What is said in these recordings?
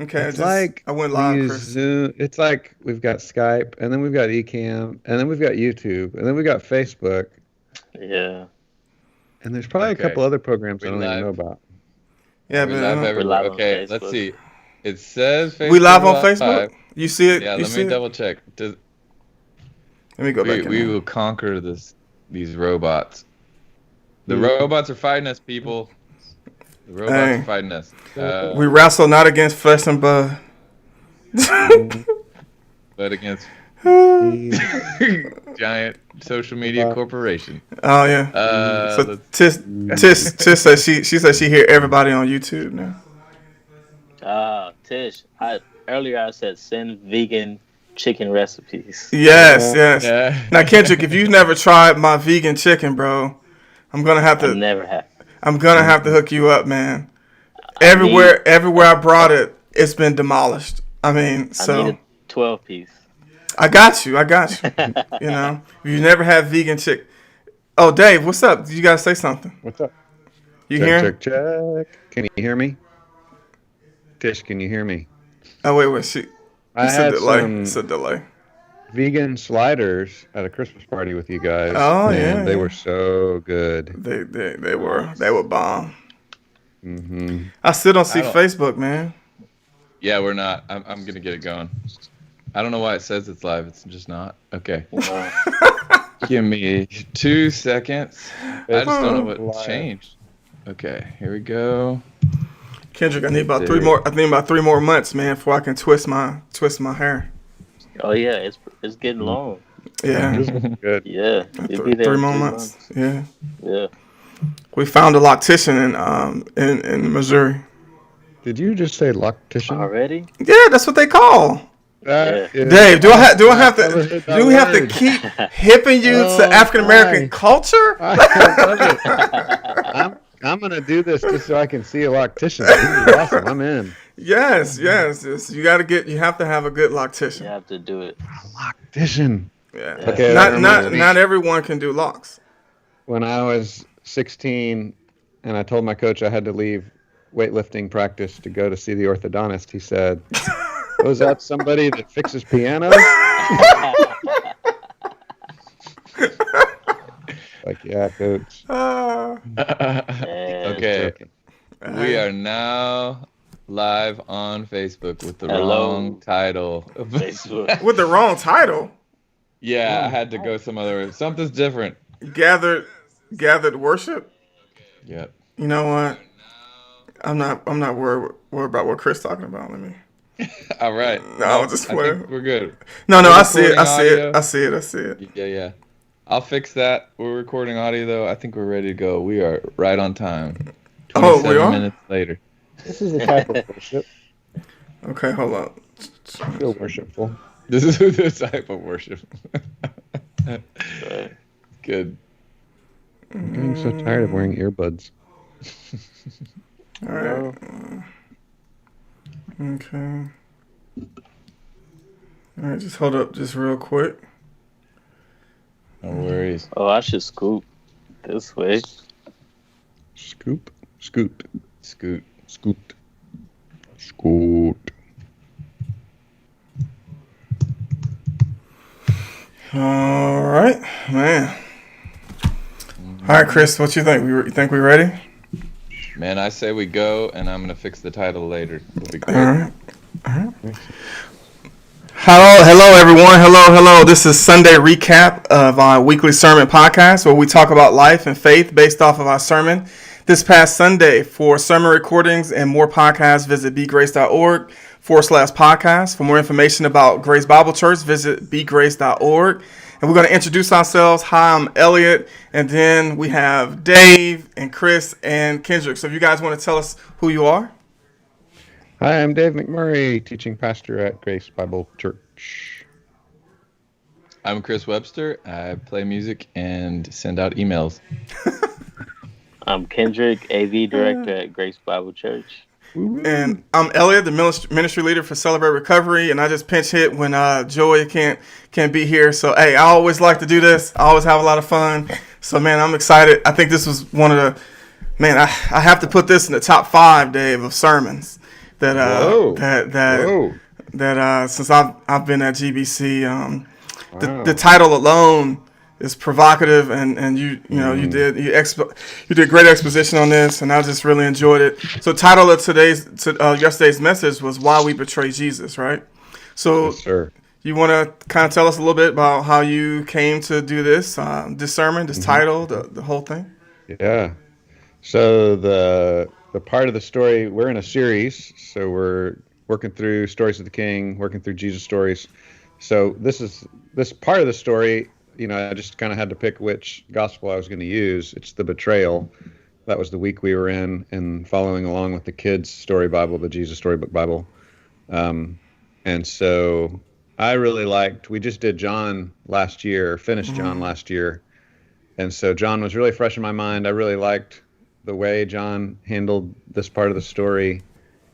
Okay, It's like I went we live, use Chris. Zoom. It's like we've got Skype, and then we've got Ecamm, and then we've got YouTube, and then we've got Facebook, Yeah, and there's probably a Okay. couple other programs I We don't even know live. about. Yeah, We but live we're everywhere. live on Okay, let's Facebook. see. It says we live on Facebook Facebook. Live. You see it? Yeah, You let see me it? double check. Does, Let me go back in we there. will conquer these robots. The Hmm. robots are fighting us, people. The robots Hey. are fighting us. We wrestle not against flesh and blood. But against Oh giant social media corporation. yeah. So Let's- Tish says she said she hear everybody on YouTube now. Tish, earlier I said send vegan chicken recipes. Yes, yes. yeah. Now Kendrick, if you've never tried my vegan chicken, bro, I'm gonna have I to never have. hook you up, man. Everywhere I brought it, it's been demolished. I mean, I need so a 12-piece. I got you. You know, if you never had vegan chicken. Oh, Dave, what's up? You gotta say something. What's up? You Check, hear? check. Can you hear me? Tish, can you hear me? Oh wait, it's I a had delay. some It's a delay. vegan sliders at a Christmas party with you guys. Oh, and yeah, they yeah. were so good. They were bomb. Hmm. I still don't see I don't- Facebook, man. Yeah, we're not. I'm gonna get it going. I don't know why it says it's live. It's just not. Okay. Give me 2 seconds. I just don't know what Live. changed. Okay, here we go. Kendrick, I need about Dude. 3 more. I think about 3 more months, man, before I can twist my hair. Oh yeah, it's getting long. Yeah, This was good. Yeah, you'll be there 3 in more 3 months. Yeah, Yeah. we found a loctician in Missouri. Did you just say loctician? Already? Yeah, that's what they call. That is- Dave, do I have never to heard that do we have to word. keep hipping you to Oh, African American my. culture? I love it. I'm gonna do this just so I can see a loctician. This is awesome. I'm in. Yes. You have to have a good loctician. You have to do it. Loctician. Yeah. Okay, Not that not reminds me. not everyone can do locks. When I was 16 and I told my coach I had to leave weightlifting practice to go to see the orthodontist, he said, "Oh, is that somebody that fixes pianos?" Like, yeah, coach. Okay, Joking. we are now live on Facebook with the Hello. wrong title. Facebook. With the wrong title. Yeah, I had to go some other way. Something's different. Gathered worship. Yep. You know what? I'm not worried about what Chris talking about. Let me. All right. No, I'm just I playing. think we're good. No, We're I see it. recording I see it. Yeah. I'll fix that. We're recording audio though. I think we're ready to go. We are right on time. Oh, we 27 are? minutes later. This is a type of worship. Okay, hold on. I feel worshipful. This is the type of worship. Right. Good. I'm getting so tired of wearing earbuds. All right. Okay. All right, just hold up just real quick. No worries. Oh, I should scoop this way. Scoop, scoot, Scoot. scoot, scoot. All right, man. All right, Chris, what you think? You think we ready? Man, I say we go, and I'm gonna fix the title later. It'll be All great. right. Hello, everyone. Hello. This is Sunday recap of our weekly sermon podcast, where we talk about life and faith based off of our sermon this past Sunday. For sermon recordings and more podcasts, visit bgrace.org/podcast. For more information about Grace Bible Church, visit bgrace.org. And we're going to introduce ourselves. Hi, I'm Elliot, and then we have Dave and Chris and Kendrick. So if you guys want to tell us who you are. Hi, I'm Dave McMurray, teaching pastor at Grace Bible Church. I'm Chris Webster. I play music and send out emails. I'm Kendrick, AV director at Grace Bible Church. And I'm Elliot, the ministry leader for Celebrate Recovery, and I just pinch hit when Joey can't be here. So hey, I always like to do this. I always have a lot of fun. So man, I'm excited. I think this was one of the I have to put this in the top 5, Dave, of sermons that Whoa. Whoa. since I've been at GBC, Wow. the title alone is provocative, and you did great exposition on this, and I just really enjoyed it. So, title of yesterday's message was "Why We Betray Jesus," right? So, Yes, sir. you want to kind of tell us a little bit about how you came to do this sermon, this title, the whole thing? Yeah. So the part of the story, we're in a series, so we're working through stories of the King, working through Jesus stories. So this part of the story, I just kind of had to pick which gospel I was going to use. It's the betrayal. That was the week we were in, and following along with the kids' story Bible, the Jesus Storybook Bible. And so I really we just did John last year, finished John last year. And so John was really fresh in my mind. I really liked the way John handled this part of the story.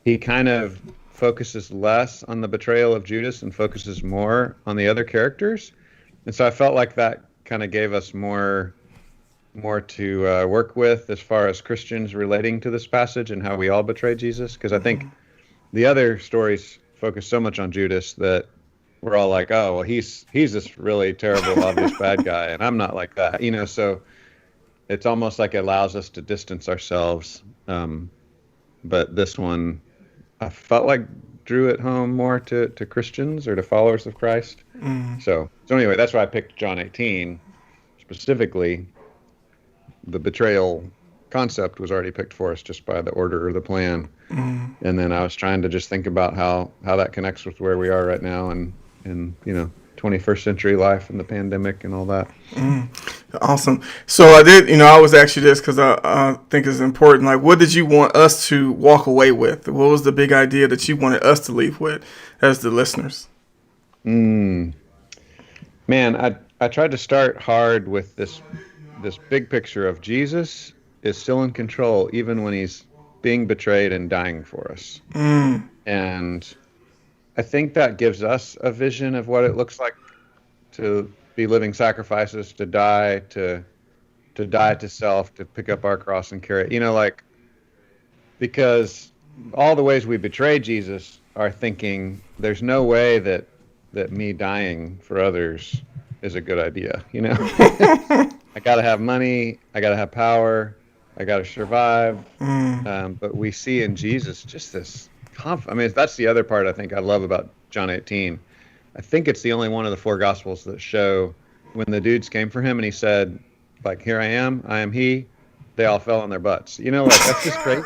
He kind of focuses less on the betrayal of Judas and focuses more on the other characters. And so I felt like that kind of gave us more to work with as far as Christians relating to this passage and how we all betray Jesus. Because I think the other stories focus so much on Judas that we're all like, oh, well, he's this really terrible, obvious bad guy, and I'm not like that, So it's almost like it allows us to distance ourselves. But this one, I felt like drew it home more to Christians or to followers of Christ. So anyway, that's why I picked John 18 specifically. The betrayal concept was already picked for us just by the order or the plan. And then I was trying to just think about how that connects with where we are right now and 21st century life and the pandemic and all that. Awesome. So I always ask you this because I think it's important. Like, what did you want us to walk away with? What was the big idea that you wanted us to leave with as the listeners? Man, I tried to start hard with this big picture of Jesus is still in control even when he's being betrayed and dying for us. And I think that gives us a vision of what it looks like to be living sacrifices, to die to self, to pick up our cross and carry it. Because all the ways we betray Jesus are thinking there's no way that me dying for others is a good idea. I got to have money, I got to have power, I got to survive. But we see in Jesus just this that's the other part I think I love about John 18. I think it's the only one of the four Gospels that show when the dudes came for him and he said, like, here I am he, they all fell on their butts. That's just great.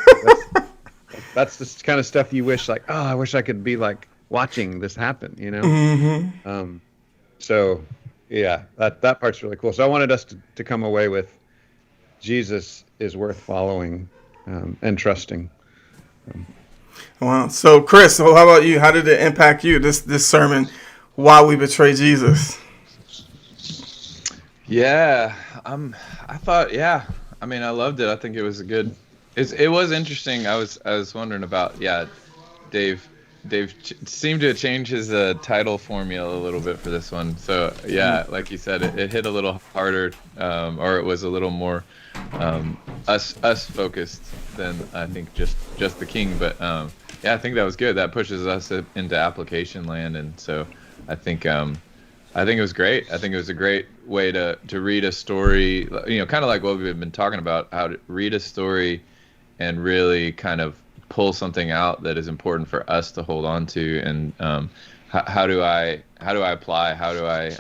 That's the kind of stuff you wish, like, oh, I wish I could be, like, watching this happen, So, yeah, that part's really cool. So I wanted us to come away with Jesus is worth following and trusting. Wow. So, Chris, how about you? How did it impact you, this sermon, Why We Betray Jesus? Yeah, I thought, I loved it. I think it was it was interesting. I was wondering about, Dave seemed to change his title formula a little bit for this one. So, like you said, it hit a little harder, or it was a little more us focused than I think just the King. But I think that was good. That pushes us into application land, and so I think it was great. I think it was a great way to read a story, kind of like what we've been talking about, how to read a story and really kind of pull something out that is important for us to hold on to, and how do I apply, how do I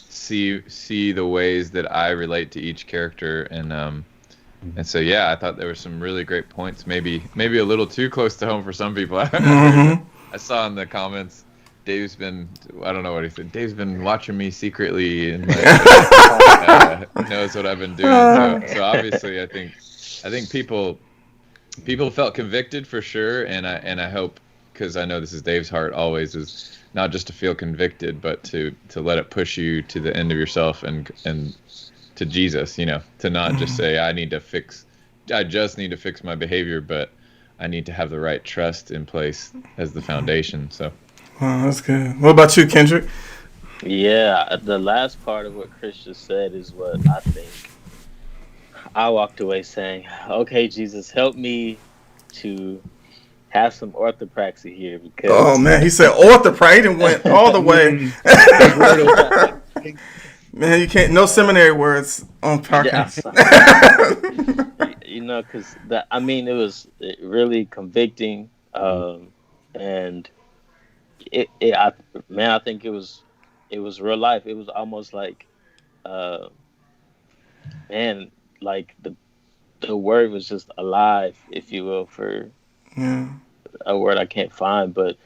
see the ways that I relate to each character, and so I thought there were some really great points, maybe a little too close to home for some people. I saw in the comments Dave's been, I don't know what he said, Dave's been watching me secretly and knows what I've been doing. So obviously I think people felt convicted for sure, and I hope, because I know this is Dave's heart always, is not just to feel convicted, but to let it push you to the end of yourself and to Jesus, to not just say I just need to fix my behavior, but I need to have the right trust in place as the foundation. So wow, that's good. What about you, Kendrick? Yeah, the last part of what Chris just said is what I think I walked away saying, okay, Jesus, help me to have some orthopraxy here because Oh man, he said orthopraxy and went all the way. Man, you can't no seminary words on Parkins. you know, because it was really convicting, and I think it was real life. It was almost like, like the word was just alive, if you will, for a word I can't find. But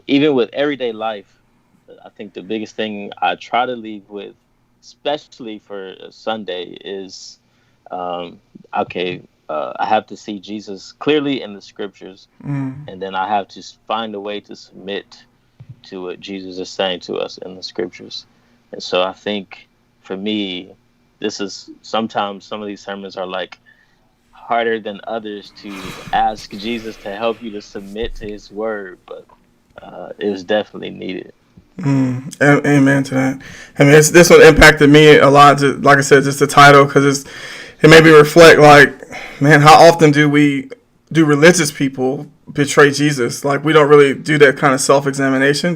even with everyday life, I think the biggest thing I try to leave with, especially for Sunday, is I have to see Jesus clearly in the scriptures, and then I have to find a way to submit to what Jesus is saying to us in the scriptures. And so I think for me, this is sometimes some of these sermons are like harder than others to ask Jesus to help you to submit to his word, but it was definitely needed. Amen to that. I mean, this one impacted me a lot. Like I said, just the title, because it made me reflect. Like, man, how often do religious people betray Jesus? Like, we don't really do that kind of self-examination.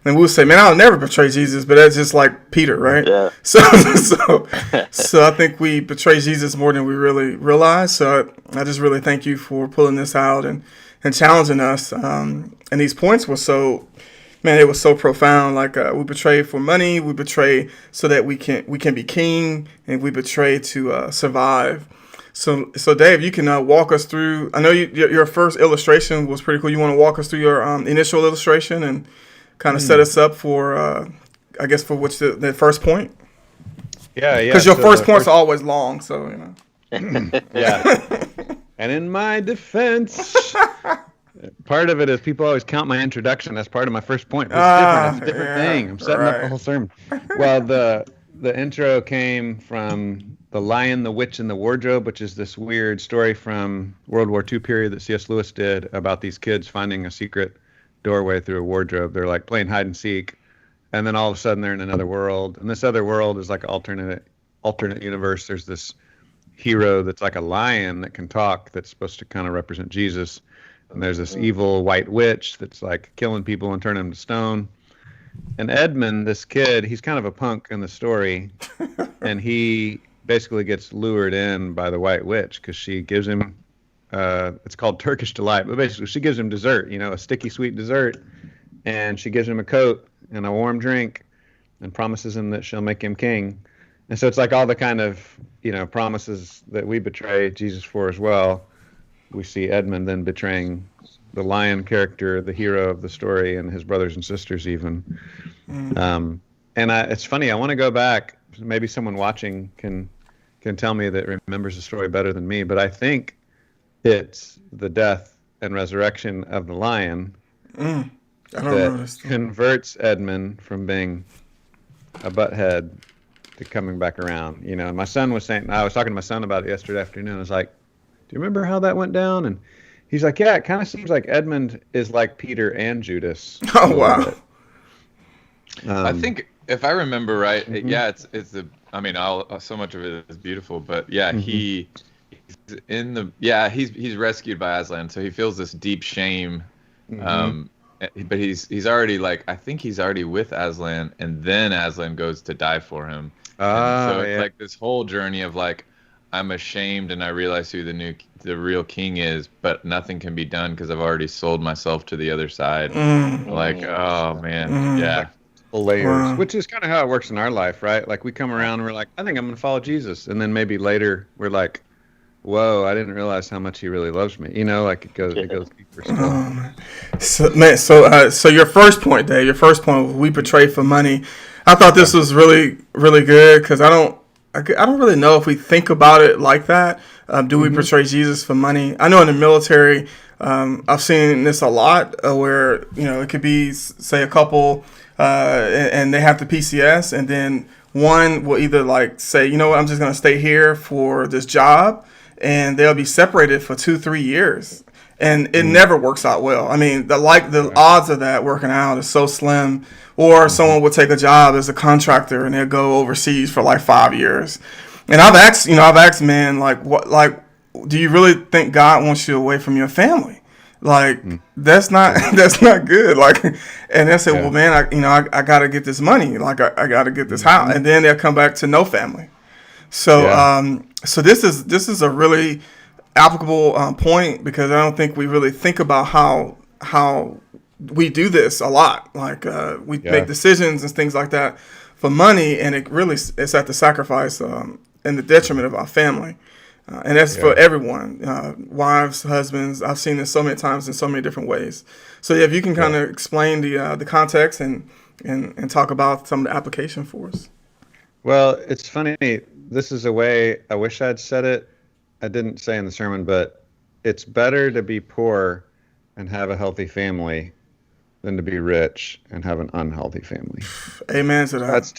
And we'll say, man, I'll never betray Jesus, but that's just like Peter, right? Yeah. So I think we betray Jesus more than we really realize. So I just really thank you for pulling this out and challenging us. And these points were so. Man, it was so profound. Like we betray for money, we betray so that we can be king, and we betray to survive. So Dave, you can walk us through. I know your first illustration was pretty cool. You want to walk us through your initial illustration and kind of set us up for, I guess, for which the first point. Yeah. Because your first points are always long, so you know. Yeah. And in my defense. Part of it is people always count my introduction as part of my first point. But it's different. It's a different thing. I'm setting up the whole sermon. Well, the intro came from The Lion, the Witch, and the Wardrobe, which is this weird story from World War II period that C.S. Lewis did about these kids finding a secret doorway through a wardrobe. They're like playing hide and seek, and then all of a sudden they're in another world. And this other world is like an alternate universe. There's this hero that's like a lion that can talk that's supposed to kind of represent Jesus. And there's this evil white witch that's like killing people and turning them to stone. And Edmund, this kid, he's kind of a punk in the story. And he basically gets lured in by the white witch because she gives him, it's called Turkish Delight. But basically she gives him dessert, a sticky sweet dessert. And she gives him a coat and a warm drink and promises him that she'll make him king. And so it's like all the kind of, promises that we betray Jesus for as well. We see Edmund then betraying the lion character, the hero of the story, and his brothers and sisters even. It's funny. I want to go back. Maybe someone watching can tell me that remembers the story better than me. But I think it's the death and resurrection of the lion that converts Edmund from being a butthead to coming back around. And my son was saying, I was talking to my son about it yesterday afternoon. I was like, do you remember how that went down? And he's like, yeah, it kind of seems like Edmund is like Peter and Judas. Oh, wow. I think if I remember right, so much of it is beautiful, but yeah, he's rescued by Aslan. So he feels this deep shame. But he's already I think he's already with Aslan, and then Aslan goes to die for him. So it's like this whole journey of I'm ashamed and I realize who the real king is, but nothing can be done because I've already sold myself to the other side. Oh man, yeah. Layers, which is kind of how it works in our life, right? Like we come around and we're like, I think I'm going to follow Jesus. And then maybe later we're like, whoa, I didn't realize how much he really loves me. It goes deeper still. So your first point, Dave, was we betray for money. I thought this was really, really good because I don't really know if we think about it like that. Do we betray Jesus for money? I know in the military, I've seen this a lot where, it could be, say, a couple and they have the PCS, and then one will either say, you know what, I'm just going to stay here for this job, and they'll be separated for 2-3 years. And it never works out well. I mean, the odds of that working out is so slim. Or someone will take a job as a contractor and they'll go overseas for 5 years. And I've asked men, do you really think God wants you away from your family? Like that's not that's not good. Like, and they say, Yeah. well, man, I got to get this money. Like, I got to get this house, and then they'll come back to no family. So, Yeah. so this is a really applicable point, because I don't think we really think about how we do this a lot. Like, we Yeah. make decisions and things like that for money, and it really it's at the sacrifice and the detriment of our family. And that's for Yeah. everyone, wives, husbands. I've seen this so many times in so many different ways. So yeah, if you can kind of explain the context and talk about some of the application for us. Well, it's funny. This is a way I wish I'd said it. I didn't say in the sermon, but it's better to be poor and have a healthy family than to be rich and have an unhealthy family. Amen to that.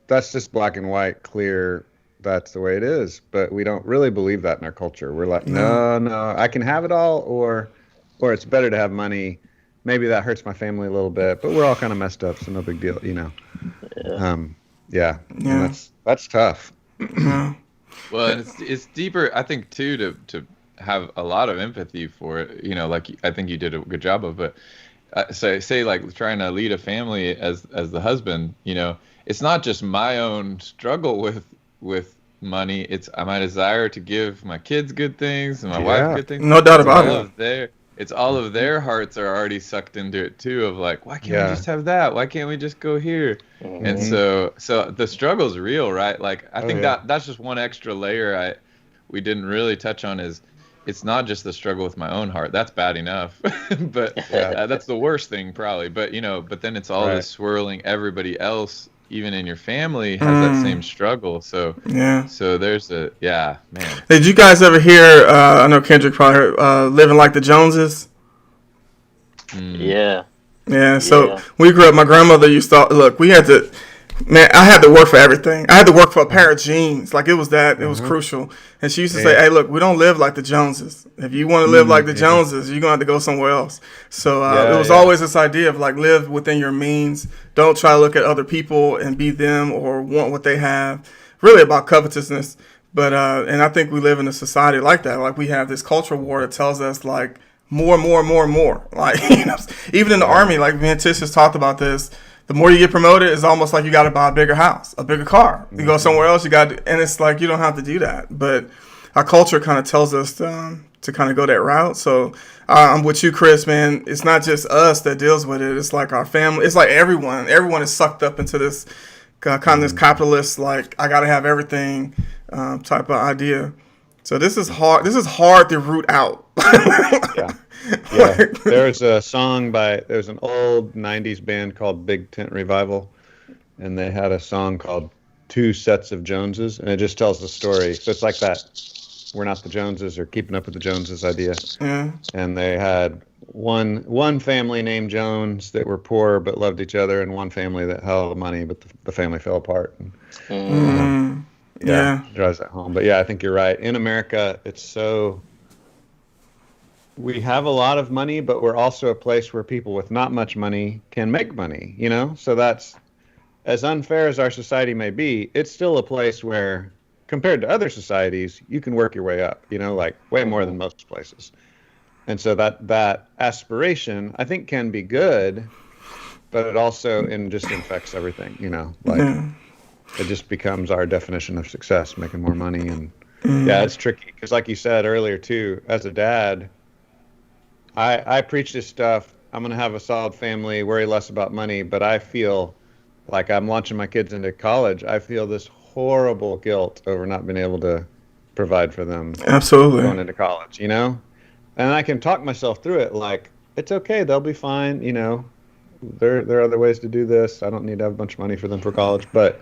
That's just black and white, clear. That's the way it is. But we don't really believe that in our culture. We're like, no, I can have it all, or it's better to have money. Maybe that hurts my family a little bit, but we're all kind of messed up, so no big deal, you know. Yeah. And that's tough. Well, and it's deeper, I think, too, to have a lot of empathy for it. You know, like I think you did a good job of it. Say like trying to lead a family as the husband. You know, it's not just my own struggle with money. It's my desire to give my kids good things and my wife good things. No doubt about it. It's all of their hearts are already sucked into it too. Of like, why can't we just have that? Why can't we just go here? Mm-hmm. And so the struggle's real, right? Like I think that's just one extra layer we didn't really touch on is it's not just the struggle with my own heart. That's bad enough, but that's the worst thing probably. But but then it's all this swirling. Everybody else, even in your family, has that same struggle. So So there's man. Did you guys ever hear? I know Kendrick probably heard "Living Like the Joneses." Yeah. Yeah. So when we grew up, my grandmother used to look. We had to. Man, I had to work for everything. I had to work for a pair of jeans. Like, it was crucial. And she used to say, hey, look, we don't live like the Joneses. If you want to live like the Joneses, you're going to have to go somewhere else. So it was always this idea of, like, live within your means. Don't try to look at other people and be them or want what they have. Really about covetousness. But, and I think we live in a society like that. Like, we have this culture war that tells us, like, more. Like, even in the Army, like, me and Tish has talked about this. The more you get promoted, it's almost like you got to buy a bigger house, a bigger car. You go somewhere else, and it's like you don't have to do that. But our culture kind of tells us to kind of go that route. So I'm with you, Chris, man. It's not just us that deals with it. It's like our family. It's like everyone. Everyone is sucked up into this kind of this capitalist, like, I got to have everything type of idea. So this is hard. This is hard to root out. Yeah, there's a song there's an old 90s band called Big Tent Revival, and they had a song called Two Sets of Joneses, and it just tells the story. So it's like that We're Not the Joneses or Keeping Up with the Joneses idea. Yeah. And they had one family named Jones that were poor but loved each other, and one family that had all the money, but the family fell apart. And, drives that home. But yeah, I think you're right. In America, it's so... We have a lot of money, but we're also a place where people with not much money can make money, you know? So that's, as unfair as our society may be, it's still a place where, compared to other societies, you can work your way up, you know, like way more than most places. And so that aspiration, I think, can be good, but it also just infects everything, you know? Like, it just becomes our definition of success, making more money. And it's tricky. Because like you said earlier, too, as a dad... I preach this stuff. I'm going to have a solid family, worry less about money, but I feel like I'm launching my kids into college. I feel this horrible guilt over not being able to provide for them. Absolutely. Going into college, you know? And I can talk myself through it like, it's okay, they'll be fine, you know? There are other ways to do this. I don't need to have a bunch of money for them for college, but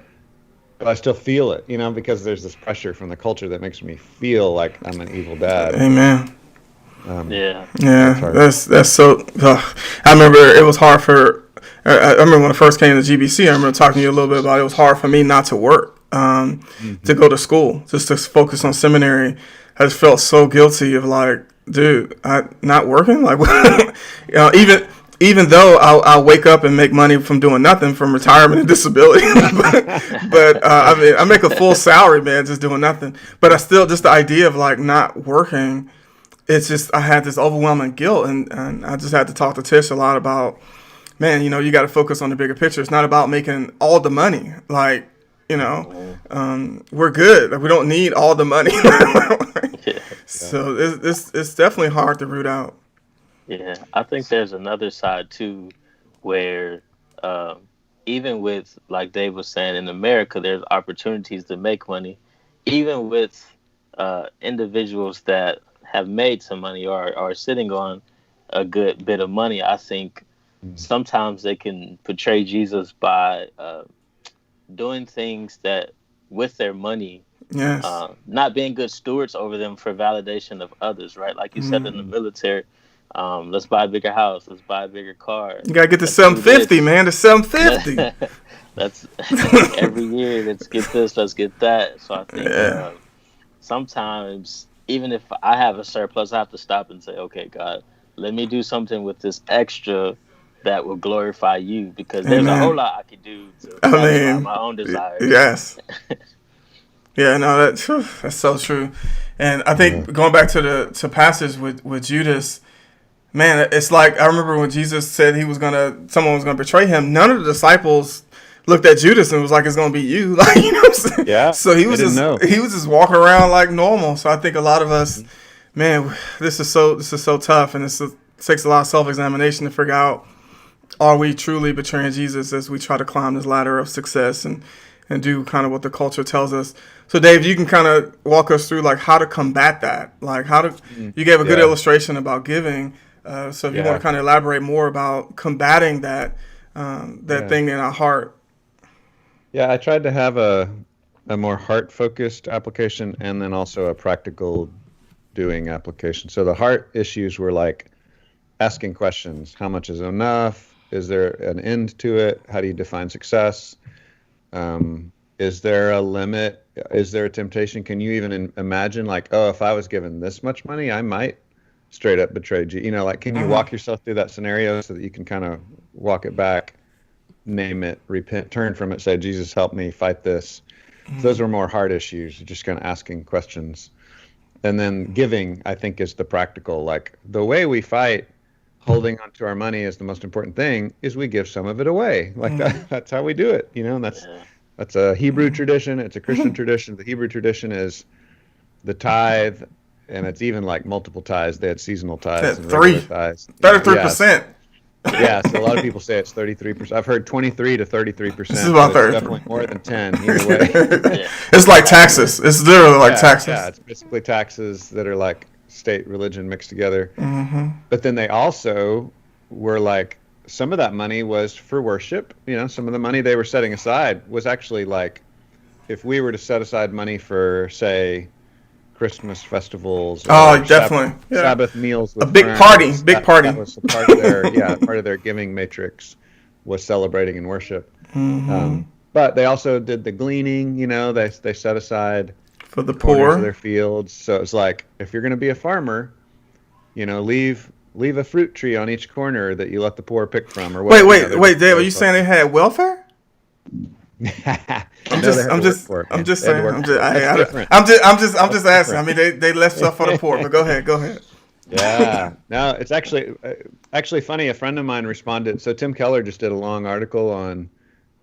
I still feel it, you know, because there's this pressure from the culture that makes me feel like I'm an evil dad. Amen. That's that's so. I remember it was hard for. I remember when I first came to GBC. I remember talking to you a little bit about it was hard for me not to work, to go to school, just to focus on seminary. I just felt so guilty of like, dude, I not working. Like, you know, even though I'll wake up and make money from doing nothing, from retirement and disability, but I mean, I make a full salary, man, just doing nothing. But I still, just the idea of like not working. it's just I had this overwhelming guilt, and I just had to talk to Tish a lot about, man, you got to focus on the bigger picture. It's not about making all the money. Like, we're good. Like, we don't need all the money. So it's definitely hard to root out. Yeah, I think there's another side too, where even with, like Dave was saying, in America, there's opportunities to make money, even with individuals that have made some money or are sitting on a good bit of money. I think sometimes they can portray Jesus by doing things that with their money, Yes. not being good stewards over them for validation of others, right? Like you said in the military, let's buy a bigger house, let's buy a bigger car. You gotta get the 750, man. The 750. That's every year. Let's get this, let's get that. So I think sometimes, even if I have a surplus, I have to stop and say, okay, God, let me do something with this extra that will glorify you, because there's a whole lot I could do to satisfy my own desires. Yes. Yeah, no, that's so true. And I think going back to the passage with Judas, man, it's like I remember when Jesus said someone was gonna betray him. None of the disciples looked at Judas and was like, "It's gonna be you." Like, you know what I'm saying? Yeah. So he was just walking around like normal. So I think a lot of us, man, this is so tough, and it takes a lot of self-examination to figure out, are we truly betraying Jesus as we try to climb this ladder of success and do kind of what the culture tells us. So Dave, you can kind of walk us through like how to combat that. Like you gave a good illustration about giving. So if you want to kind of elaborate more about combating that thing in our heart. Yeah, I tried to have a more heart-focused application and then also a practical doing application. So the heart issues were like asking questions. How much is enough? Is there an end to it? How do you define success? Is there a limit? Is there a temptation? Can you even imagine, like, oh, if I was given this much money, I might straight up betray you. Like, can you walk yourself through that scenario so that you can kind of walk it back, name it, repent, turn from it, say, Jesus, help me fight this. So those were more hard issues, just kind of asking questions. And then giving, I think, is the practical. Like, the way we fight holding on to our money is the most important thing, is we give some of it away. Like that's how we do it, and that's a Hebrew tradition. It's a Christian tradition. The Hebrew tradition is the tithe, and it's even like multiple tithes. They had seasonal tithes and regular tithes. 33%. Yeah, so a lot of people say it's 33%. I've heard 23 to 33%. This is about 30. Definitely more than 10 either way. It's like taxes. It's literally like taxes. Yeah, it's basically taxes that are like state religion mixed together. But then they also were like, some of that money was for worship. Some of the money they were setting aside was actually like, if we were to set aside money for, say, Christmas festivals. Definitely. Sabbath meals with a big friends, party. That was a part of their part of their giving matrix was celebrating and worship. But they also did the gleaning. They set aside for the poor of their fields. So it's like, if you're going to be a farmer, leave a fruit tree on each corner that you let the poor pick from. Or wait, Dave, are you saying they had welfare? I'm just asking. I mean, they left stuff for the poor, but go ahead. Yeah. No, it's actually funny. A friend of mine responded. So Tim Keller just did a long article on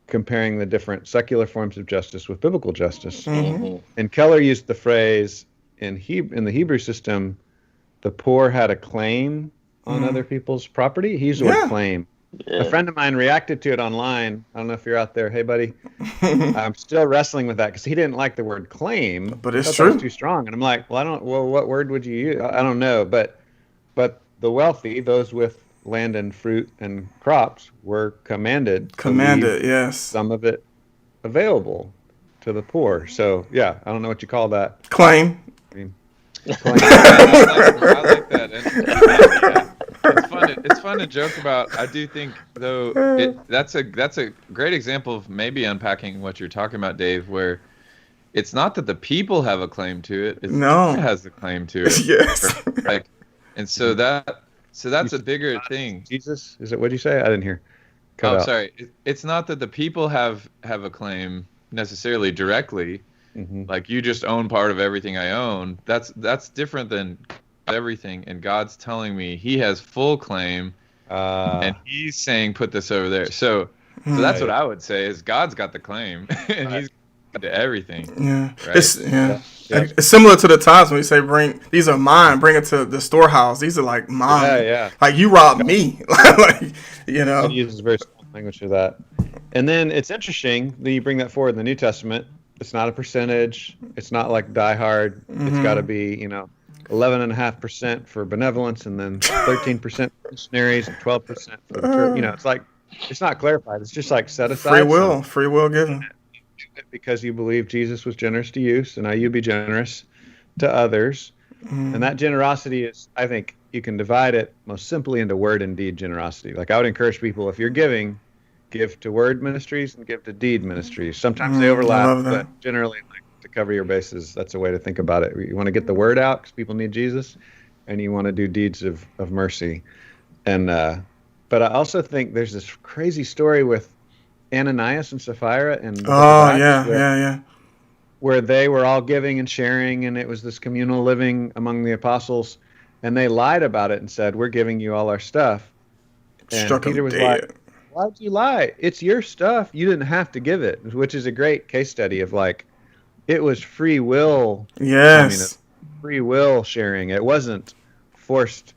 comparing the different secular forms of justice with biblical justice. And Keller used the phrase in the Hebrew system, the poor had a claim on other people's property. He used the word claim. Yeah. A friend of mine reacted to it online. I don't know if you're out there. Hey, buddy. I'm still wrestling with that because he didn't like the word claim. But it's true. That was too strong. And I'm like, well, what word would you use? I don't know. But the wealthy, those with land and fruit and crops, were commanded to leave yes, some of it available to the poor. So, yeah, I don't know what you call that. Claim. Claim. I like that. It's fun to joke about. I do think, though, that's a great example of maybe unpacking what you're talking about, Dave, where it's not that the people have a claim to it. It's God has a claim to it. Yes. And so that's a bigger thing. Jesus, is it? What did you say? I didn't hear. Sorry. It's not that the people have a claim necessarily directly. Like, you just own part of everything I own. That's different than everything, and God's telling me He has full claim, and He's saying put this over there. So that's what I would say is God's got the claim, and He's got to everything. Yeah, right? It's similar to the times when we say bring these are mine, bring it to the storehouse. These are like mine. Yeah. Like you robbed me. Like, you know. It uses very strong language for that. And then it's interesting that you bring that forward in the New Testament. It's not a percentage. It's not like Die Hard. It's got to be 11.5% for benevolence, and then 13% for missionaries, and 12% for the church. It's like it's not clarified. It's just like set aside free will given. Because you believe Jesus was generous to you, so now you be generous to others. And that generosity is, I think, you can divide it most simply into word and deed generosity. Like I would encourage people, if you're giving, give to word ministries and give to deed ministries. Sometimes they overlap, but generally, like, to cover your bases, that's a way to think about it. You want to get the word out because people need Jesus, and you want to do deeds of mercy. And but I also think there's this crazy story with Ananias and Sapphira and where they were all giving and sharing, and it was this communal living among the apostles, and they lied about it and said, we're giving you all our stuff. And Peter was like, why'd you lie? It's your stuff. You didn't have to give it, which is a great case study of like, it was free will. Yes. Free will sharing. It wasn't forced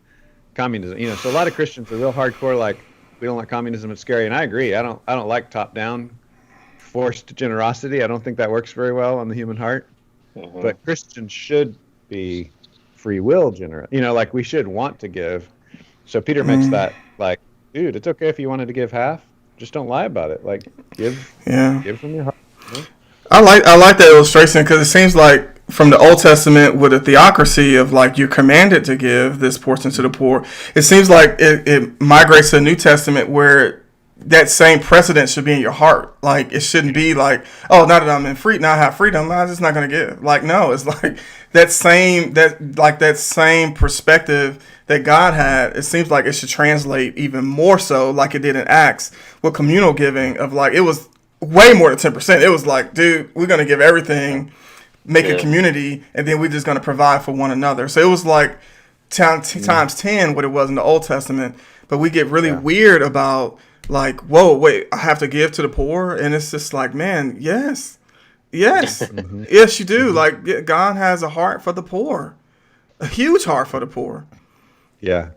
communism. So a lot of Christians are real hardcore, like, we don't like communism, it's scary. And I agree. I don't like top-down forced generosity. I don't think that works very well on the human heart. But Christians should be free will generous. Like we should want to give. So Peter makes that like, dude, it's okay if you wanted to give half. Just don't lie about it. Like give from your heart. I like that illustration because it seems like from the Old Testament with a theocracy of like you're commanded to give this portion to the poor. It seems like it migrates to the New Testament where that same precedent should be in your heart. Like it shouldn't be like, oh, now that I'm in now I have freedom, I'm just not going to give. Like no, it's like that same perspective that God had. It seems like it should translate even more so, like it did in Acts with communal giving. Of like it was way more than 10%. It was like, dude, we're going to give everything, make a community, and then we're just going to provide for one another. So it was like times 10 what it was in the Old Testament. But we get really weird about like, whoa, wait, I have to give to the poor? And it's just like, man, yes, yes, yes, you do. Like God has a heart for the poor, a huge heart for the poor. Yeah.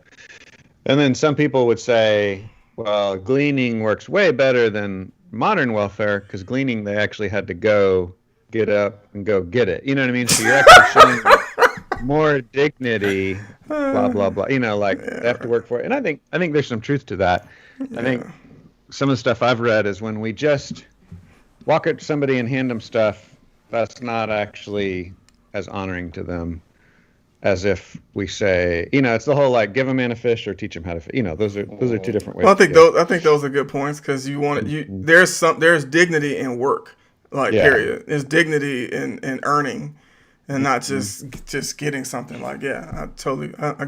And then some people would say, well, gleaning works way better than modern welfare because gleaning, they actually had to go get up and go get it. You know what I mean? So you're actually showing more dignity, blah, blah, blah. Like they have to work for it. And I think there's some truth to that. I think some of the stuff I've read is when we just walk up to somebody and hand them stuff, that's not actually as honoring to them as if we say, it's the whole like give a man a fish or teach him how to fish. Those are two different ways. Well, I think those are good points because there's dignity in work, like period. There's dignity in earning, and not just getting something. Like I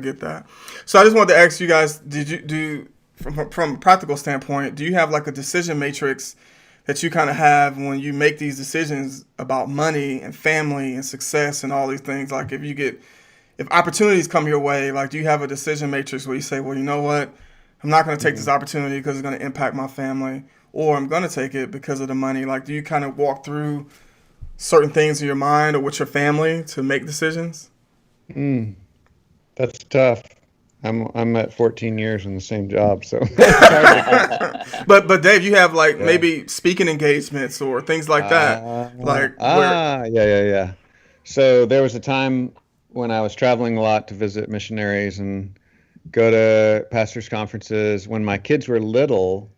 get that. So I just wanted to ask you guys, did you do from a practical standpoint, do you have like a decision matrix that you kind of have when you make these decisions about money and family and success and all these things? Like if opportunities come your way, like do you have a decision matrix where you say, well, you know what, I'm not going to take this opportunity because it's going to impact my family, or I'm going to take it because of the money? Like, do you kind of walk through certain things in your mind or with your family to make decisions? That's tough. I'm at 14 years in the same job, so. But Dave, you have like maybe speaking engagements or things like that, yeah. So there was a time when I was traveling a lot to visit missionaries and go to pastors' conferences. When my kids were little,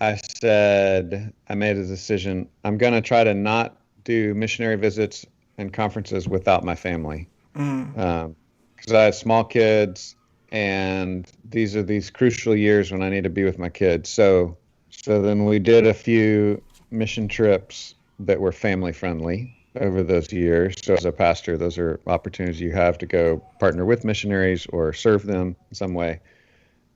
I made a decision. I'm going to try to not do missionary visits and conferences without my family. Because I had small kids, and these are these crucial years when I need to be with my kids. So then we did a few mission trips that were family friendly over those years. So as a pastor, those are opportunities you have to go partner with missionaries or serve them in some way.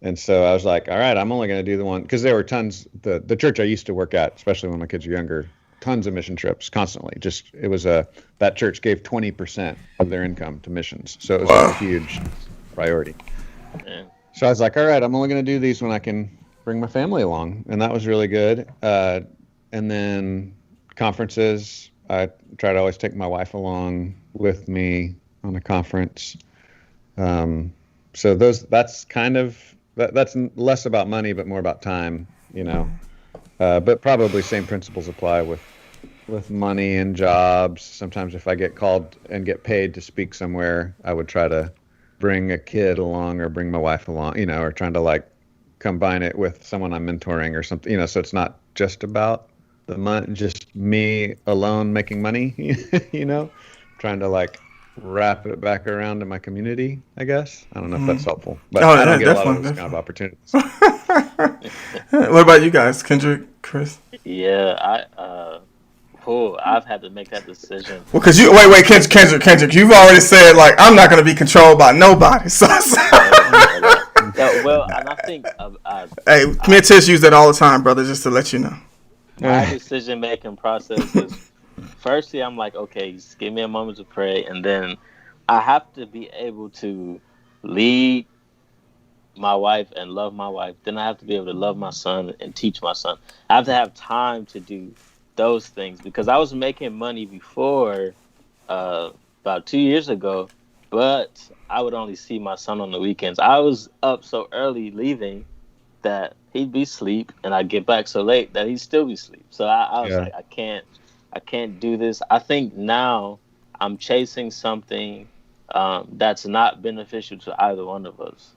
And so I was like, all right, I'm only going to do the one, because there were tons, the church I used to work at, especially when my kids were younger, tons of mission trips constantly. That church gave 20% of their income to missions. So it was like a priority. Yeah. So I was like, all right, I'm only going to do these when I can bring my family along. And that was really good. And then conferences, I try to always take my wife along with me on a conference. So that's kind of, that's less about money, but more about time, you know. But probably same principles apply with money and jobs. Sometimes if I get called and get paid to speak somewhere, I would try to bring a kid along or bring my wife along, you know, or trying to like combine it with someone I'm mentoring or something, you know, so it's not just about the money, just me alone making money, you know, trying to like wrap it back around to my community, I guess. I don't know if that's helpful, but I don't get a lot of those kind of opportunities. What about you guys, Kendrick, Chris? Yeah, I've had to make that decision. Well, cause wait, Kendrick, you've already said like I'm not gonna be controlled by nobody. So. Well, and I think Hey, Committees use that all the time, brother. Just to let you know. my decision making process is, firstly, I'm like, okay, just give me a moment to pray, and then I have to be able to lead my wife and love my wife. Then I have to be able to love my son and teach my son. I have to have time to do those things, because I was making money before, about 2 years ago, but I would only see my son on the weekends. I was up so early leaving that he'd be asleep, and I'd get back so late that he'd still be asleep. So I was like, I can't do this. I think now I'm chasing something that's not beneficial to either one of us,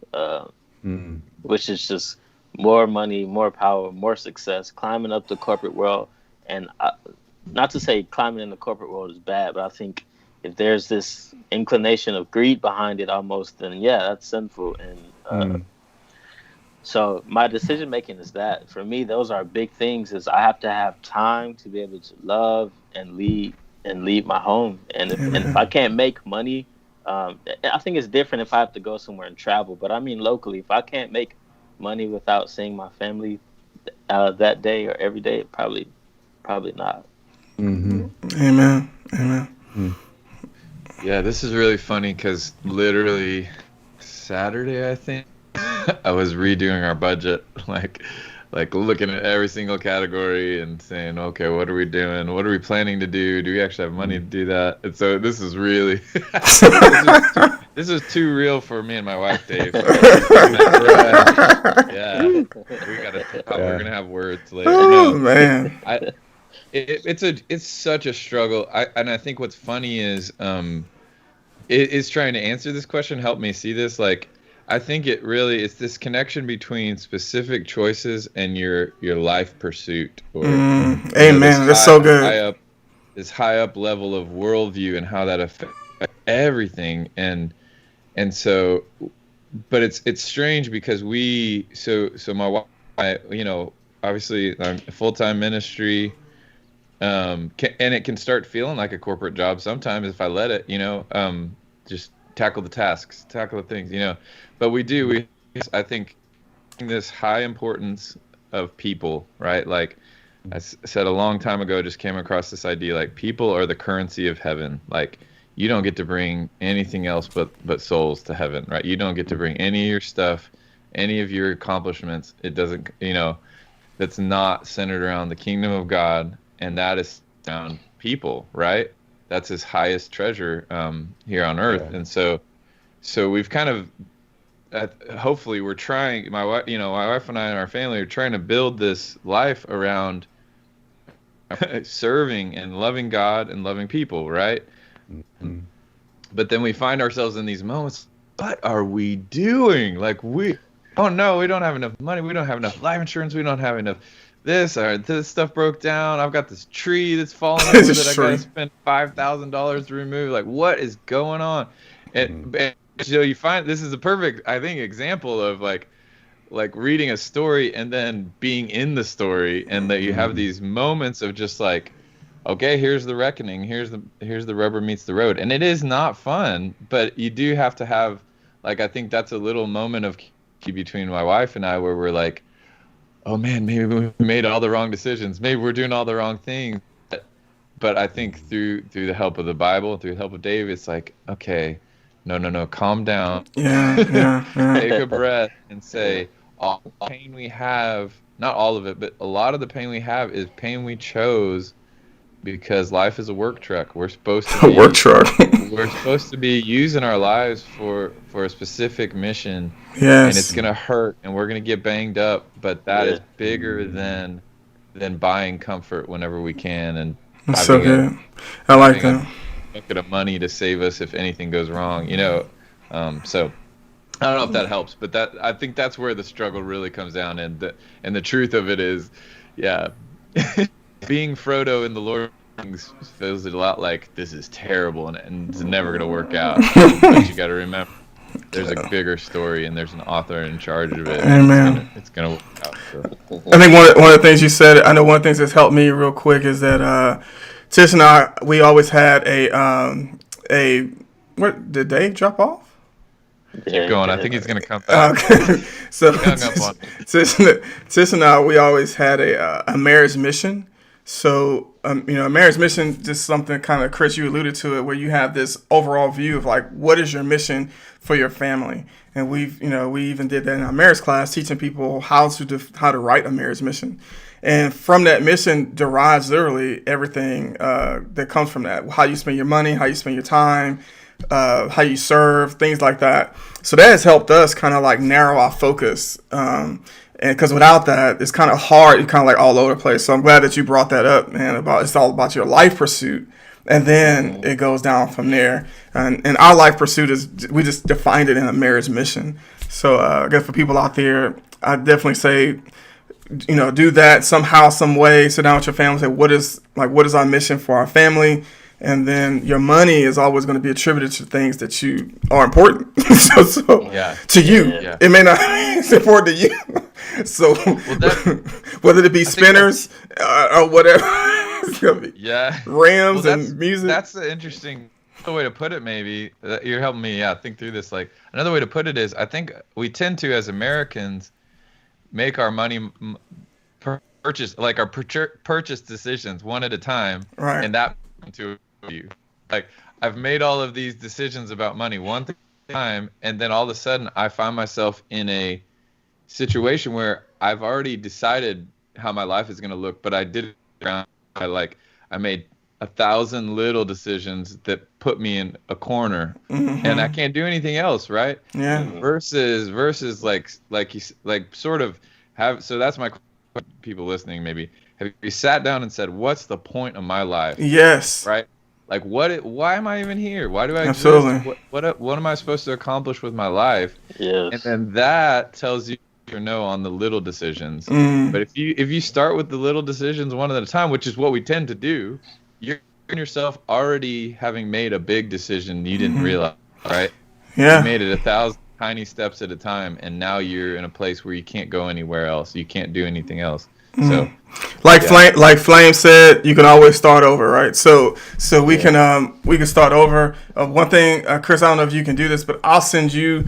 which is just more money, more power, more success, climbing up the corporate world. And not to say climbing in the corporate world is bad, but I think if there's this inclination of greed behind it almost, then yeah, that's sinful. And so my decision making is that, for me, those are big things. Is I have to have time to be able to love and lead my home. And if I can't make money, I think it's different if I have to go somewhere and travel. But I mean locally, if I can't make money without seeing my family that day or every day, probably not. Amen. Yeah, this is really funny because literally Saturday, I think, I was redoing our budget, like looking at every single category and saying, okay, what are we doing? What are we planning to do? Do we actually have money to do that? And so this is really, this is too real for me and my wife, Dave. Yeah, we're gonna have words later. Oh man, it's such a struggle. I think what's funny is is trying to answer this question, help me see this. Like, I think it's this connection between specific choices and your life pursuit. Or, amen. That's so good. This high up level of worldview and how that affects everything. And so, but it's strange because so my wife, obviously I'm full-time ministry. And it can start feeling like a corporate job sometimes if I let it, just tackle the tasks, tackle the things, but I think this high importance of people, right? Like I said a long time ago, just came across this idea, like people are the currency of heaven. Like you don't get to bring anything else but souls to heaven, right? You don't get to bring any of your stuff, any of your accomplishments. It doesn't, that's not centered around the kingdom of God. And that is around people, right? That's his highest treasure here on earth. Yeah. And so we've kind of, hopefully we're trying, my wife and I and our family are trying to build this life around serving and loving God and loving people, right? Mm-hmm. But then we find ourselves in these moments, what are we doing? Like oh no, we don't have enough money. We don't have enough life insurance. We don't have enough this stuff broke down. I've got this tree that's falling over that I gotta spend $5,000 to remove. Like, what is going on? And so you find this is a perfect, I think, example of like reading a story and then being in the story, and that you have these moments of just like, okay, here's the reckoning. Here's the rubber meets the road, and it is not fun, but you do have to have, like, I think that's a little moment of key between my wife and I where we're like, oh man, maybe we made all the wrong decisions. Maybe we're doing all the wrong things. But I think through the help of the Bible, through the help of Dave, it's like, okay, no, calm down. Yeah. Take a breath and say, all the pain we have, not all of it, but a lot of the pain we have is pain we chose because life is a work truck. We're supposed to be, Work truck. we're supposed to be using our lives for a specific mission. Yes. And it's gonna hurt, and we're gonna get banged up. But that is bigger than buying comfort whenever we can, and That's so good. I like that. Bucket of money to save us if anything goes wrong. So I don't know if that helps, but I think that's where the struggle really comes down, and the truth of it is, yeah. Being Frodo in the Lord of the Rings feels a lot like this is terrible and it's never going to work out. But you got to remember, there's a bigger story and there's an author in charge of it. Amen. It's going to work out. So. I think one of the things you said, I know one of the things that's helped me real quick is that Tish and I, we always had what, did Dave drop off? Keep going. I think he's going to come back. Okay. So Tish and I, we always had a marriage mission. So, a marriage mission, just something kind of, Chris, you alluded to it, where you have this overall view of like, what is your mission for your family? And we even did that in our marriage class, teaching people how to write a marriage mission. And from that mission derives literally everything that comes from that. How you spend your money, how you spend your time, how you serve, things like that. So that has helped us kind of like narrow our focus. And because without that, it's kind of hard. You're kind of like all over the place. So I'm glad that you brought that up, man. It's all about your life pursuit, and then it goes down from there. And our life pursuit is, we just defined it in a marriage mission. So I guess for people out there, I definitely say, do that somehow, some way. Sit down with your family, say what is our mission for our family. And then your money is always going to be attributed to things that you are important. To you, it may not be important to you. So whether it be spinners or whatever, it's gonna be Rams and music. That's the interesting way to put it. Maybe you're helping me think through this. Like another way to put it is, I think we tend to, as Americans, make our money purchase decisions one at a time, right? And that to you, like I've made all of these decisions about money one thing at a time, and then all of a sudden I find myself in a situation where I've already decided how my life is going to look, but I did it around. I made 1,000 little decisions that put me in a corner, and I can't do anything else, right? Yeah. Versus sort of have. So that's my question, people listening. Maybe have you sat down and said, "What's the point of my life?" Yes. Right. Like why am I even here? Why do I Absolutely. exist? What am I supposed to accomplish with my life? Yes. And then that tells you or no on the little decisions. But if you start with the little decisions one at a time, which is what we tend to do, you're yourself already having made a big decision you didn't realize, right? Yeah. You made it 1,000 tiny steps at a time, and now you're in a place where you can't go anywhere else. You can't do anything else. So, Flame said, you can always start over, right? So we can start over. One thing, Chris, I don't know if you can do this, but I'll send you.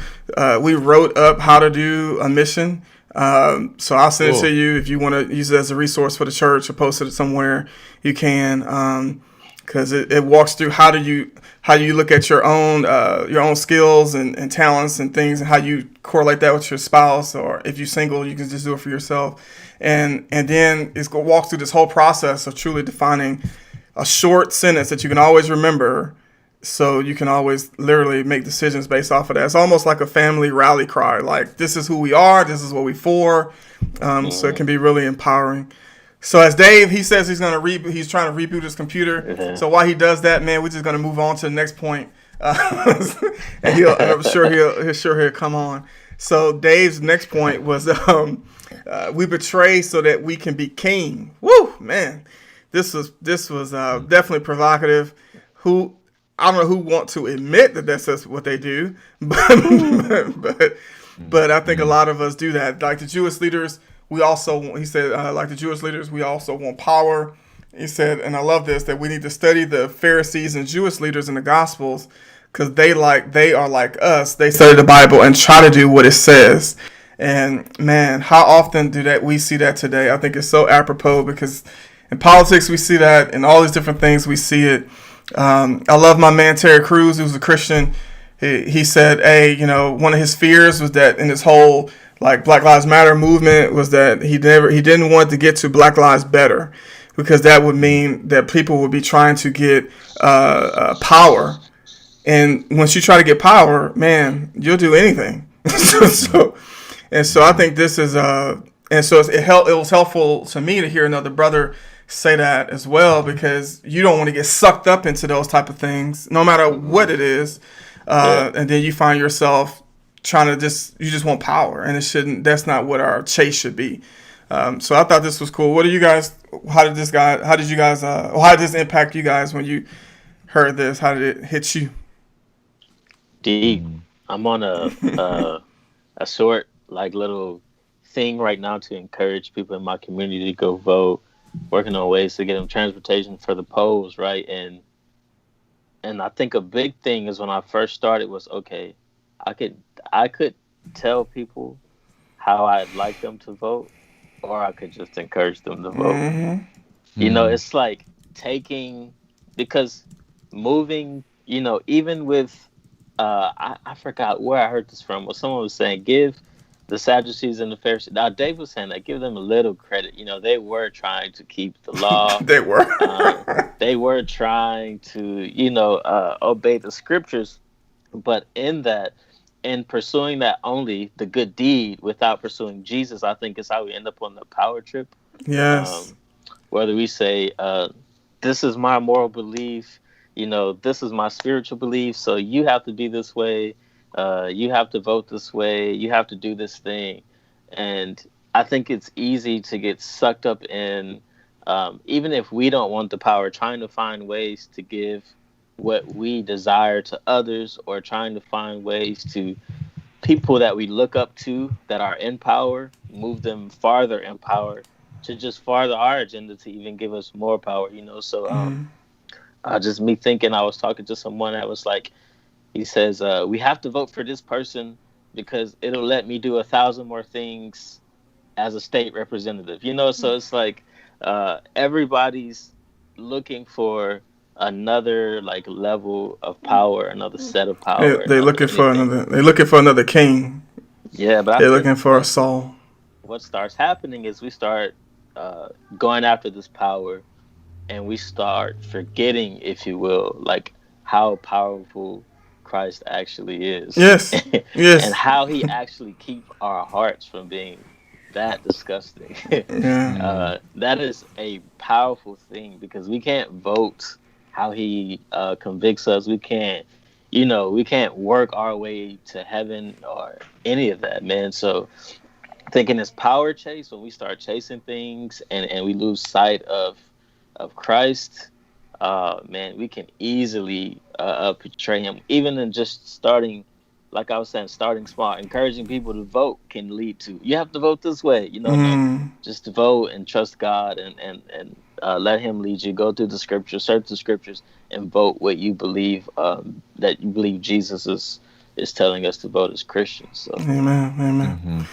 We wrote up how to do a mission. So I'll send it to you if you want to use it as a resource for the church or post it somewhere. You can, because it walks through how you look at your own skills and talents and things, and how you correlate that with your spouse, or if you're single, you can just do it for yourself. And then it's going to walk through this whole process of truly defining a short sentence that you can always remember, so you can always literally make decisions based off of that. It's almost like a family rally cry. Like, this is who we are. This is what we for. So it can be really empowering. So as Dave, he says he's trying to reboot his computer. So while he does that, man, we're just going to move on to the next point. And I'm sure he'll come on. So Dave's next point was, we betray so that we can be king. Woo, man, this was definitely provocative. I don't know who want to admit that that's what they do, but I think a lot of us do that. Like the Jewish leaders, we also want power. He said, and I love this, that we need to study the Pharisees and Jewish leaders in the Gospels, because they are like us. They study the Bible and try to do what it says. And man, how often we see that today? I think it's so apropos, because in politics we see that, in all these different things we see it. I love my man Terry Crews, who's a Christian. he said, hey, one of his fears was that in this whole like Black Lives Matter movement was that he didn't want to get to Black Lives Better, because that would mean that people would be trying to get power, and once you try to get power, man, you'll do anything. so I think this is and so it was helpful to me to hear another brother say that as well, because you don't want to get sucked up into those type of things, no matter what it is. And then you find yourself trying to you just want power, and that's not what our chase should be. So I thought this was cool. What do you guys, how did this impact you guys when you heard this? How did it hit you? Deep. I'm on a short, like, little thing right now to encourage people in my community to go vote, working on ways to get them transportation for the polls, right? And I think a big thing is when I first started was, okay, I could tell people how I'd like them to vote, or I could just encourage them to vote. Mm-hmm. It's like because moving, even with, I forgot where I heard this from, but someone was saying, give the Sadducees and the Pharisees. Now, Dave was saying that, give them a little credit. They were trying to keep the law. They were. They were trying to, obey the scriptures. But in pursuing that only, the good deed, without pursuing Jesus, I think is how we end up on the power trip. Yes. Whether we say, this is my moral belief, this is my spiritual belief, so you have to be this way. You have to vote this way. You have to do this thing. And I think it's easy to get sucked up in, even if we don't want the power, trying to find ways to give what we desire to others, or trying to find ways to people that we look up to that are in power, move them farther in power, to just farther our agenda to even give us more power, So just me thinking, I was talking to someone that was like, he says, we have to vote for this person because it'll let me do 1,000 more things as a state representative, So it's like everybody's looking for another like level of power, another set of power. They're looking for another king. Yeah, but they're looking for a Saul. What starts happening is we start going after this power, and we start forgetting, if you will, like how powerful Christ actually is. Yes. Yes. And how he actually keeps our hearts from being that disgusting. Yeah. That is a powerful thing, because we can't vote how he convicts us. We can't work our way to heaven or any of that, man. So thinking this power chase, when we start chasing things and we lose sight of Christ, man, we can easily portray him. Even in just starting, like I was saying, starting small, encouraging people to vote can lead to, you have to vote this way, just to vote and trust God and let him lead you. Go through the scriptures, search the scriptures, and vote what you believe, that you believe Jesus is telling us to vote as Christians. So. Amen.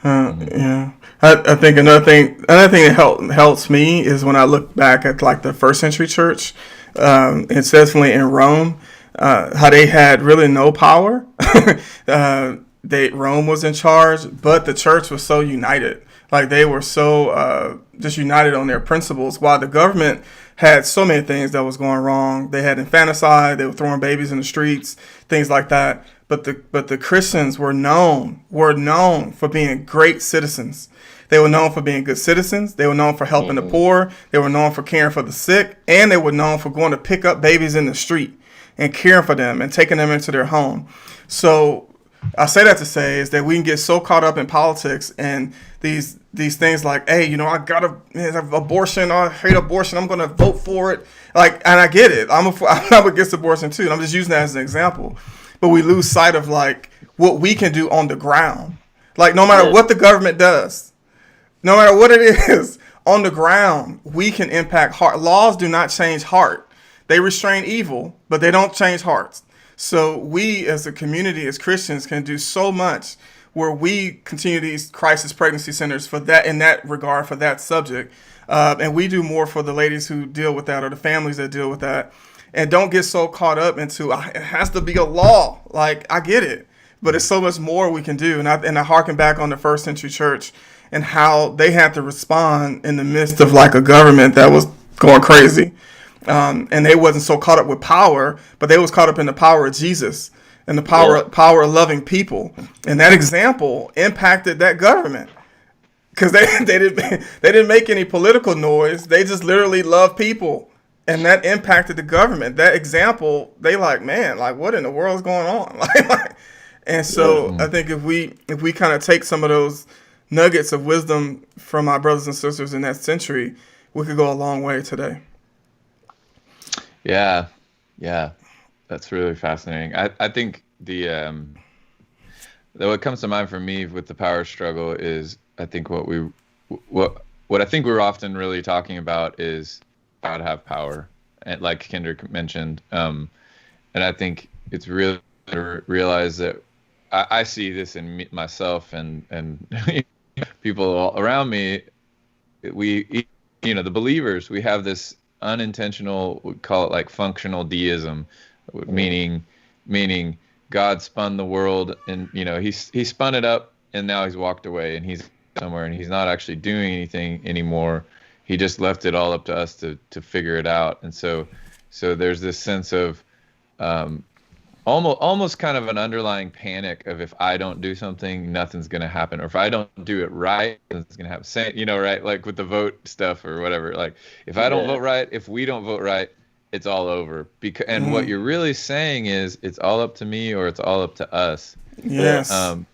Yeah, I think another thing that helps me is when I look back at like the first century church. It's definitely in Rome, how they had really no power. Rome was in charge, but the church was so united. Like they were so just united on their principles, while the government had so many things that was going wrong. They had infanticide, they were throwing babies in the streets, things like that. But the Christians were known for being great citizens. They were known for being good citizens. They were known for helping the poor. They were known for caring for the sick. And they were known for going to pick up babies in the street and caring for them and taking them into their home. So I say that to say is that we can get so caught up in politics and these things like, hey, I gotta have abortion. I hate abortion. I'm gonna vote for it. And I get it. I'm against abortion too. And I'm just using that as an example. But we lose sight of like what we can do on the ground. Like no matter what the government does, no matter what it is on the ground, we can impact heart. Laws do not change heart. They restrain evil, but they don't change hearts. So we as a community, as Christians, can do so much where we continue these crisis pregnancy centers for that, in that regard, for that subject. And we do more for the ladies who deal with that or the families that deal with that. and don't get so caught up into it has to be a law. Like, I get it, but it's so much more we can do. And I harken back on the first century church and how they had to respond in the midst of like a government that was going crazy. And they wasn't so caught up with power, but they was caught up in the power of Jesus and the power of loving people. And that example impacted that government because they didn't make any political noise. They just literally loved people. And that impacted the government. That example, they like, man, like what in the world is going on? And so I think if we kind of take some of those nuggets of wisdom from our brothers and sisters in that century, we could go a long way today. Yeah, that's really fascinating. I think what comes to mind for me with the power struggle is I think what I think we're often really talking about is how to have power, and like Kendrick mentioned, and I think it's really to realize that I see this in myself and people around me. We, the believers, we have this unintentional, we call it like functional deism, meaning God spun the world and he spun it up and now he's walked away and he's somewhere and he's not actually doing anything anymore. He just left it all up to us to figure it out. And so there's this sense of almost kind of an underlying panic of if I don't do something, nothing's going to happen. Or if I don't do it right, nothing's going to happen. Same, right? Like with the vote stuff or whatever. Like if I don't vote right, if we don't vote right, it's all over. And what you're really saying is it's all up to me or it's all up to us. Yes.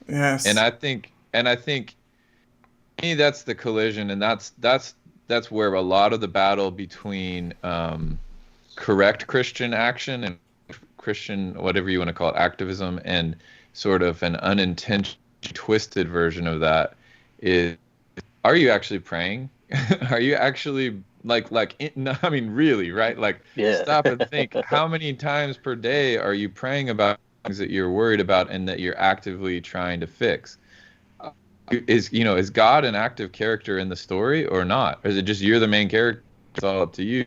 Yes. And I think to me, that's the collision. And that's where a lot of the battle between correct Christian action and Christian, whatever you want to call it, activism, and sort of an unintentional, twisted version of that is: are you actually praying? Are you actually I mean, really, right? Like, stop and think. How many times per day are you praying about things that you're worried about and that you're actively trying to fix? Is God an active character in the story or not? Or is it just you're the main character? It's all up to you.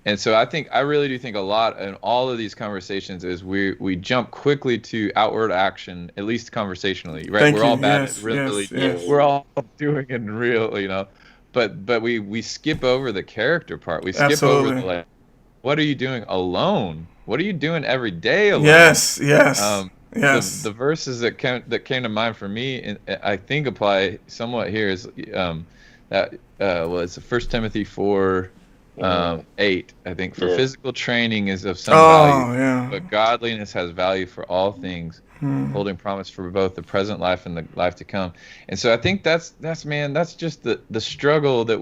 And so I really do think a lot in all of these conversations is we jump quickly to outward action, at least conversationally, right? We're all bad at really, we're all doing it real, but we skip over the character part. We skip over the what are you doing alone? What are you doing every day alone? Yes. The verses that came to mind for me, and I think apply somewhat here, is that it's 1 Timothy 4. 8, I think, for physical training is of some value, but godliness has value for all things, holding promise for both the present life and the life to come. And so I think that's just the struggle that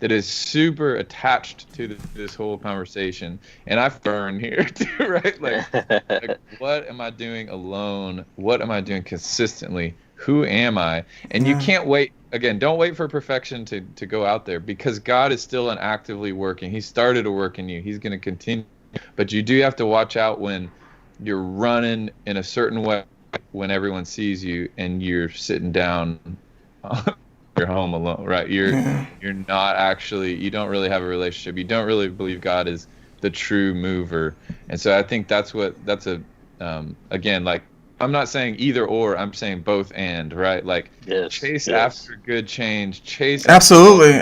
is super attached to this whole conversation. And I've burned here too, right? Like what am I doing alone? What am I doing consistently? Who am I? And you can't wait. Again, don't wait for perfection to go out there, because God is still actively working. He started to work in you. He's going to continue. But you do have to watch out when you're running in a certain way when everyone sees you and you're sitting down your home alone, right? You're not actually, you don't really have a relationship. You don't really believe God is the true mover. And so I think again, like, I'm not saying either or, I'm saying both and, right? Like, chase after good change, absolutely.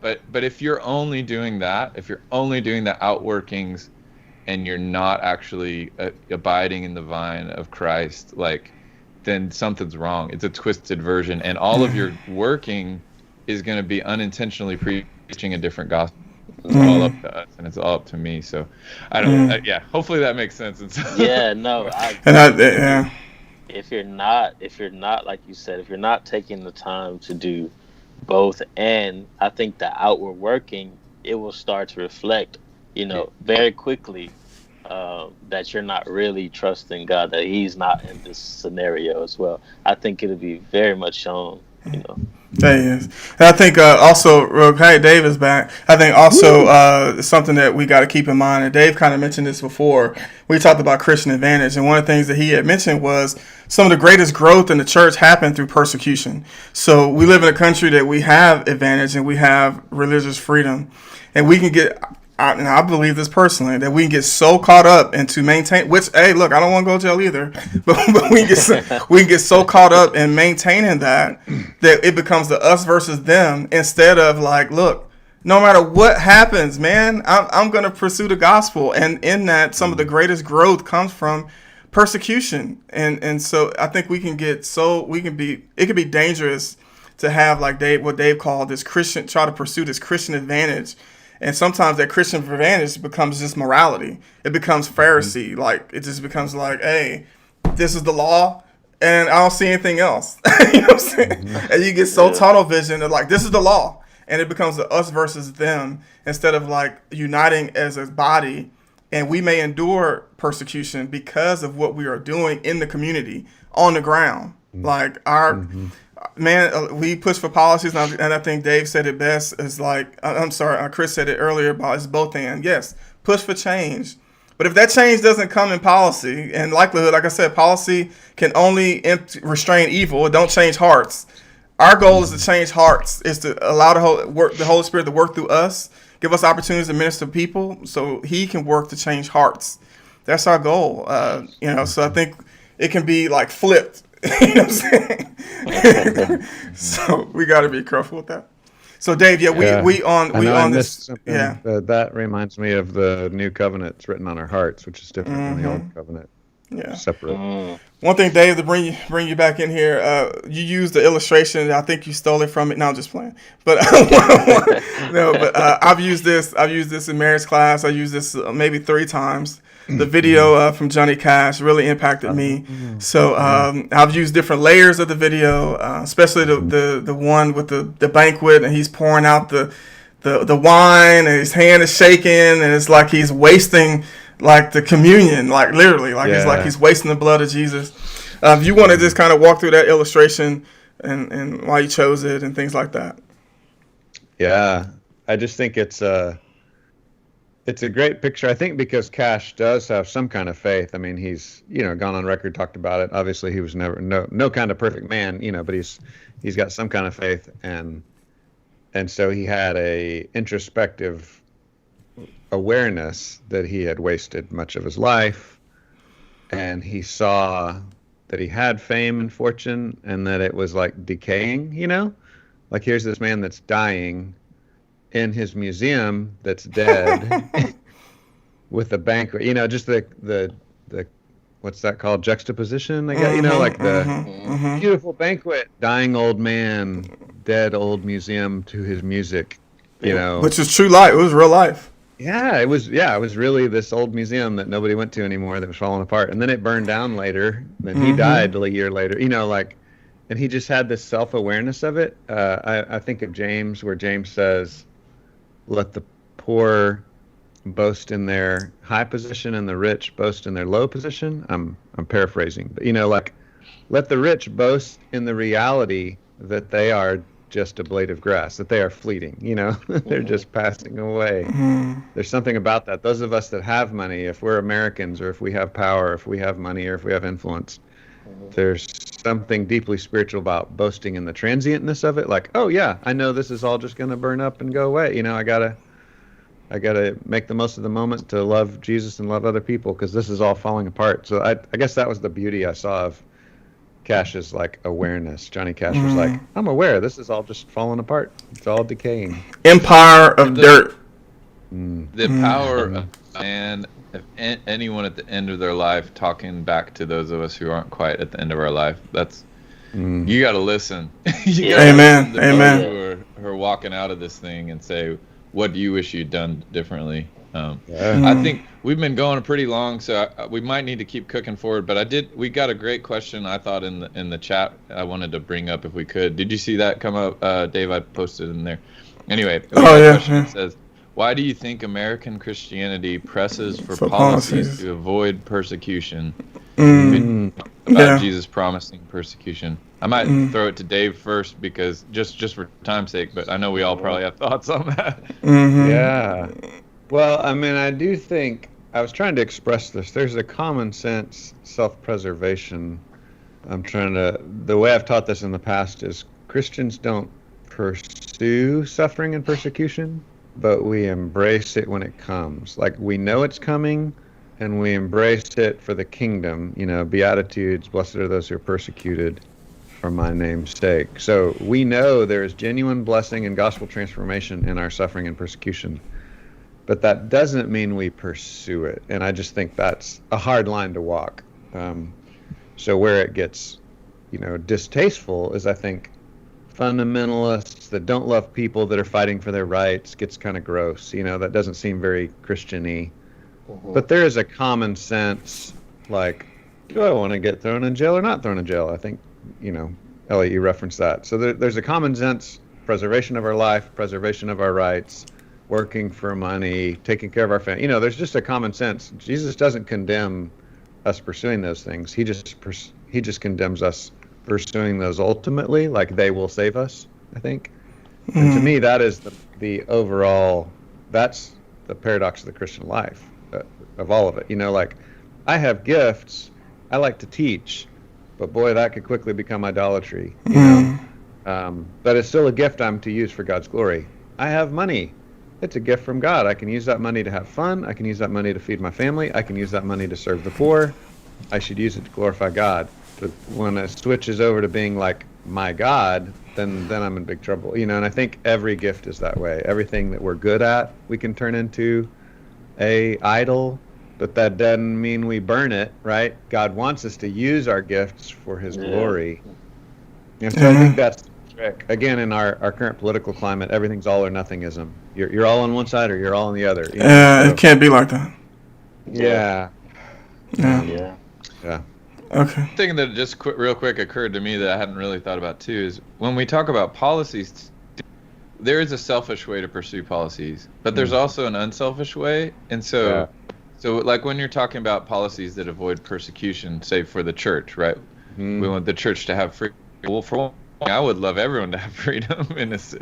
But if you're only doing that, if you're only doing the outworkings and you're not actually abiding in the vine of Christ, like, then something's wrong. It's a twisted version, and all of your working is going to be unintentionally preaching a different gospel. It's all up to us, and it's all up to me. So, I don't. Hopefully that makes sense. If you're not, like you said, if you're not taking the time to do both, and I think the outward working, it will start to reflect, very quickly, that you're not really trusting God, that He's not in this scenario as well. I think it'll be very much shown, There he is. And I think also, hey, Dave is back. I think also something that we got to keep in mind, and Dave kind of mentioned this before, we talked about Christian advantage, and one of the things that he had mentioned was some of the greatest growth in the church happened through persecution. So we live in a country that we have advantage and we have religious freedom, and we can get I believe this personally, that we can get so caught up into maintain. Which, hey, look, I don't want to go to jail either, but we can get so caught up in maintaining that it becomes the us versus them instead of like, look, no matter what happens, man, I'm gonna pursue the gospel, and in that, some of the greatest growth comes from persecution, and so I think it can be dangerous to have like what Dave called this Christian, try to pursue this Christian advantage. And sometimes that Christian advantage becomes just morality. It becomes Pharisee. Like, it just becomes like, hey, this is the law, and I don't see anything else. You know what I'm saying? And you get so tunnel vision of like, this is the law. And it becomes the us versus them instead of like uniting as a body. And we may endure persecution because of what we are doing in the community, on the ground. Like, man, we push for policies, and I think Dave said it best. Is like, I'm sorry, Chris said it earlier about it's both and. Yes, push for change, but if that change doesn't come in policy and likelihood, like I said, policy can only restrain evil. It don't change hearts. Our goal is to change hearts. Is to allow the Holy Spirit to work through us, give us opportunities to minister to people, so He can work to change hearts. That's our goal. So I think it can be like flipped. You know what I'm saying? So we got to be careful with that. So Dave, we on this. Yeah, that reminds me of the new covenant. It's written on our hearts, which is different from the old covenant. Yeah, separate. One thing, Dave, to bring you back in here, you used the illustration. I think you stole it from it. No, I'm just playing. But I've used this in marriage class. I used this maybe 3 times. The video from Johnny Cash really impacted me. So I've used different layers of the video, especially the one with the banquet, and he's pouring out the wine, and his hand is shaking, and it's like he's wasting like the communion, like literally, like it's like he's wasting the blood of Jesus. If you want to just kind of walk through that illustration and why you chose it and things like that. Yeah, I just think it's a great picture. I think because Cash does have some kind of faith. I mean, he's gone on record, talked about it. Obviously, he was never no kind of perfect man, but he's got some kind of faith, and so he had a introspective awareness that he had wasted much of his life, and he saw that he had fame and fortune, and that it was like decaying. Like, here's this man that's dying in his museum that's dead with a banquet, just the what's that called, juxtaposition, I guess, like the beautiful banquet, dying old man, dead old museum to his music, which is true life. It was real life. It was really this old museum that nobody went to anymore, that was falling apart, and then it burned down later, then he died a year later, and he just had this self-awareness of it. I think of James, where James says, let the poor boast in their high position and the rich boast in their low position. I'm paraphrasing, but let the rich boast in the reality that they are just a blade of grass, that they are fleeting, they're just passing away. There's something about that. Those of us that have money, if we're Americans, or if we have power, if we have money, or if we have influence, there's something deeply spiritual about boasting in the transientness of it. Like, oh yeah, I know this is all just going to burn up and go away. I gotta make the most of the moment to love Jesus and love other people, because this is all falling apart. So I guess that was the beauty I saw of Cash's awareness. Johnny Cash was like, I'm aware this is all just falling apart. It's all decaying. Empire of dirt. The power of man. If anyone at the end of their life talking back to those of us who aren't quite at the end of our life, that's you got to listen. Amen. Amen. Who are walking out of this thing and say, what do you wish you'd done differently? I think we've been going pretty long, so we might need to keep cooking forward. But we got a great question, I thought, in the chat. I wanted to bring up if we could. Did you see that come up, Dave? I posted in there. Anyway, question says, why do you think American Christianity presses for policies to avoid persecution? About Jesus promising persecution. I might throw it to Dave first, because just for time's sake, but I know we all probably have thoughts on that. Yeah. Well, I mean, I do think, I was trying to express this. There's a common sense self-preservation. The way I've taught this in the past is Christians don't pursue suffering and persecution. but we embrace it when it comes. Like we know it's coming, and we embrace it for the kingdom. You know, Beatitudes, blessed are those who are persecuted for my name's sake. So we know there is genuine blessing and gospel transformation in our suffering and persecution. But that doesn't mean we pursue it. And I just think that's a hard line to walk. So where it gets, distasteful is, I think, fundamentalists that don't love people that are fighting for their rights gets kind of gross. That doesn't seem very Christian-y. But there is a common sense, like, do I want to get thrown in jail or not thrown in jail? I think, Elliot, you referenced that. So there's a common sense preservation of our life, preservation of our rights, working for money, taking care of our family. There's just a common sense. Jesus doesn't condemn us pursuing those things. He just condemns us pursuing those ultimately, like they will save us, I think. And to me, that is the overall, that's the paradox of the Christian life, of all of it. Like, I have gifts, I like to teach, but boy, that could quickly become idolatry, but it's still a gift I'm to use for God's glory. I have money. It's a gift from God. I can use that money to have fun. I can use that money to feed my family. I can use that money to serve the poor. I should use it to glorify God. But when it switches over to being like my God, then I'm in big trouble. And I think every gift is that way. Everything that we're good at, we can turn into a idol, but that doesn't mean we burn it, right? God wants us to use our gifts for his glory. And so I think that's the trick. Again, in our current political climate, everything's all or nothingism. You're all on one side or you're all on the other. Yeah, it can't be like that. Yeah. Okay. Thing that just real quick occurred to me that I hadn't really thought about too is when we talk about policies, there is a selfish way to pursue policies, but there's also an unselfish way. And so like when you're talking about policies that avoid persecution, say for the church, right? We want the church to have freedom. Well, for one, I would love everyone to have freedom in this,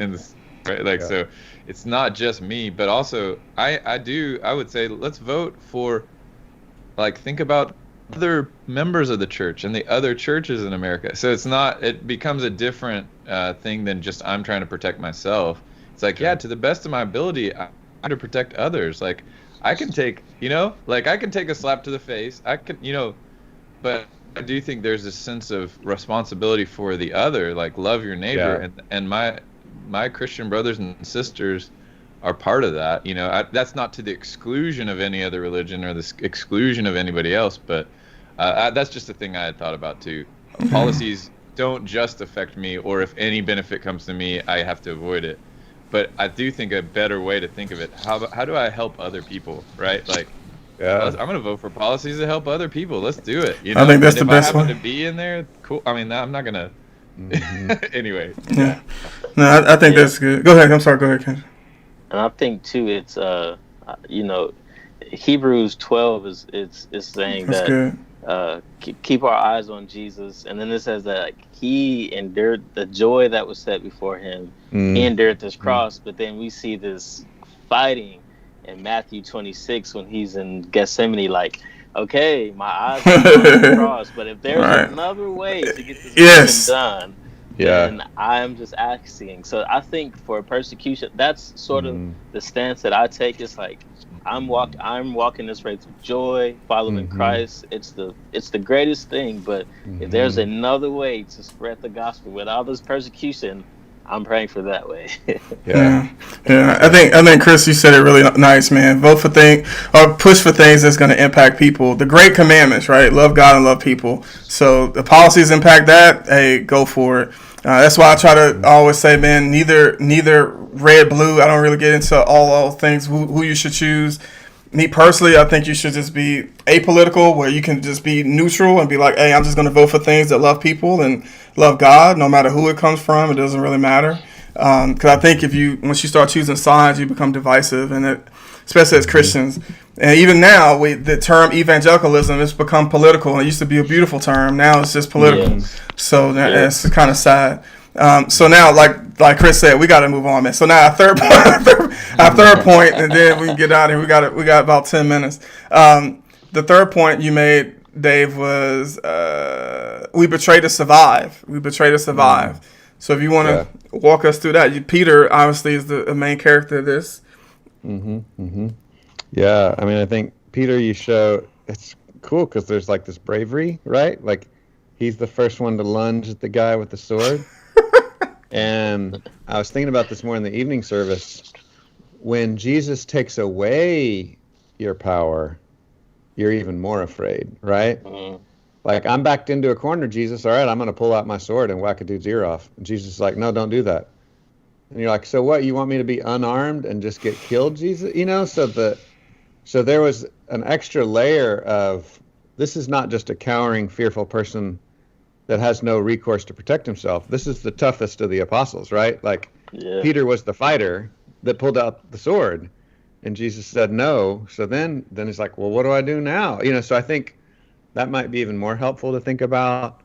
right? Like, so it's not just me, but also I would say let's vote for, like, think about other members of the church and the other churches in America. So it becomes a different thing than just I'm trying to protect myself. It's like, to the best of my ability, I'm trying to protect others. Like, I can take, I can take a slap to the face. I can, but I do think there's a sense of responsibility for the other, like love your neighbor, and my Christian brothers and sisters are part of that. That's not to the exclusion of any other religion or the exclusion of anybody else, but that's just a thing I had thought about too. Policies don't just affect me, or if any benefit comes to me, I have to avoid it. But I do think a better way to think of it, how do I help other people, right? Like, I'm going to vote for policies that help other people. Let's do it. I think that's the best one. one. If I happen to be in there, cool. I mean, I'm not going to... Anyway. Yeah. No, I think that's good. Go ahead. I'm sorry. Go ahead, Ken. And I think too, it's Hebrews 12 is saying that's that good. Keep our eyes on Jesus, and then it says that, like, he endured the joy that was set before him. He endured this cross, but then we see this fighting in Matthew 26 when he's in Gethsemane, like, okay, my eyes are on the cross, but if there's another way to get this done, then I'm just asking. So I think for persecution, that's sort of the stance that I take. It's like, I'm walking this race with joy, following Christ. It's the greatest thing. But if there's another way to spread the gospel without this persecution, I'm praying for that way. Yeah. I think Chris, you said it really nice, man. Vote for things or push for things that's going to impact people. The great commandments, right? Love God and love people. So the policies impact that. Hey, go for it. That's why I try to always say, man, neither red, blue. I don't really get into all things who you should choose. Me personally, I think you should just be apolitical, where you can just be neutral and be like, hey, I'm just going to vote for things that love people and love God, no matter who it comes from. It doesn't really matter. Because I think once you start choosing sides, you become divisive, and especially as Christians. And even now, the term evangelicalism has become political. It used to be a beautiful term. Now it's just political. Yes. So that's kind of sad. So now, like Chris said, we got to move on, man. So now our third point, and then we can get out of here. We got about 10 minutes. The third point you made, Dave, was we betray to survive. We betray to survive. So if you want to walk us through that, Peter obviously is the main character of this. Yeah, I mean, I think Peter, you show it's cool because there's like this bravery, right? Like he's the first one to lunge at the guy with the sword. And I was thinking about this more in the evening service. When Jesus takes away your power, you're even more afraid, right? Like, I'm backed into a corner, Jesus. All right, I'm going to pull out my sword and whack a dude's ear off. And Jesus is like, no, don't do that. And you're like, so what? You want me to be unarmed and just get killed, Jesus? You know, so there was an extra layer of, this is not just a cowering, fearful person that has no recourse to protect himself. This is the toughest of the apostles, right? Like, Peter was the fighter that pulled out the sword, and Jesus said no. So then he's like, well, what do I do now? You know, so I think that might be even more helpful to think about.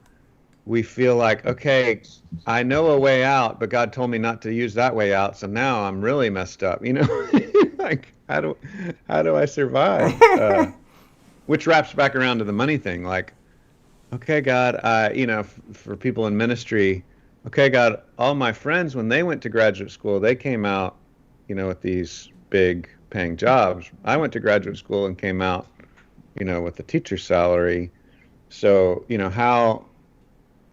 We feel like, okay, I know a way out, but God told me not to use that way out, so now I'm really messed up. You know, like how do I survive? Which wraps back around to the money thing. Like, okay, God, you know, for people in ministry, okay, God, all my friends, when they went to graduate school, they came out, you know, with these big paying jobs. I went to graduate school and came out, you know, with a teacher's salary. So, you know, how